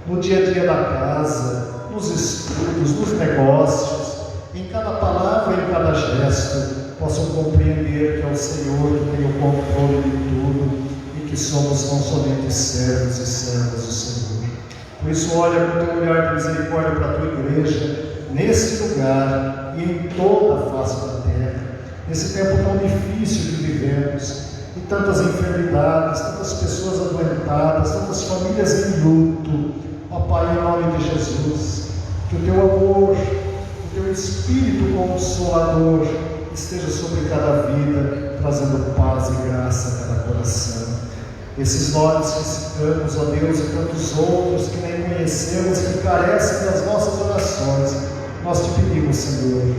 Speaker 4: no dia a dia da casa, nos estudos, nos negócios, em cada palavra, em cada gesto, possam compreender que é o Senhor que tem o controle de tudo e que somos não somente servos e servas do Senhor. Por isso, olha com o Teu olhar de misericórdia para a Tua igreja, nesse lugar e em toda a face da terra, nesse tempo tão difícil que vivemos, e tantas enfermidades, tantas pessoas adoentadas, tantas famílias em luto. Ó Pai, em nome de Jesus, que o Teu amor, o Teu Espírito Consolador esteja sobre cada vida, trazendo paz e graça a cada coração. Esses nomes que citamos, ó Deus, e tantos outros que nem conhecemos, que carecem das nossas orações, nós Te pedimos, Senhor,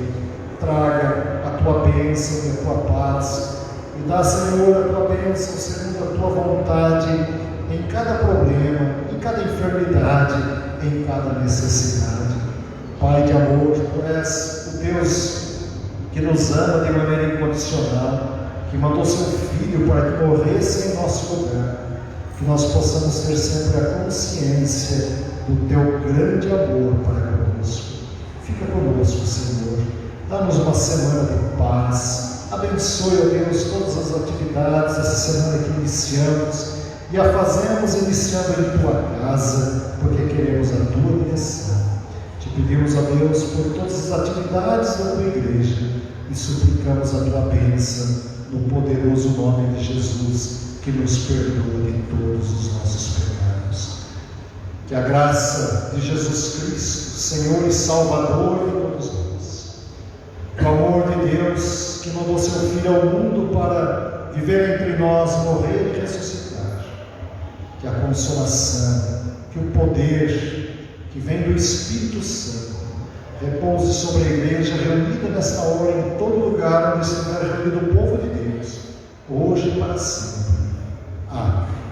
Speaker 4: traga a Tua bênção e a Tua paz, E dá, Senhor, a tua bênção, segundo a tua vontade, em cada problema, em cada enfermidade, em cada necessidade. Pai de amor, tu és o Deus que nos ama de maneira incondicional, que mandou seu Filho para que morresse em nosso lugar, que nós possamos ter sempre a consciência do teu grande amor para conosco. Fica conosco, Senhor. Dá-nos uma semana de paz. Abençoe, ó Deus, todas as atividades essa semana que iniciamos e a fazemos iniciando em tua casa, porque queremos a tua direção. Te pedimos, ó Deus, por todas as atividades da tua igreja e suplicamos a tua bênção no poderoso nome de Jesus, que nos perdoa de todos os nossos pecados. Que a graça de Jesus Cristo, Senhor e Salvador de todos nós, o amor de Deus que mandou seu Filho ao mundo para viver entre nós, morrer e ressuscitar, que a consolação, que o poder que vem do Espírito Santo repouse sobre a igreja reunida nesta hora em todo lugar onde estiver reunido o povo de Deus, hoje e para sempre. Amém.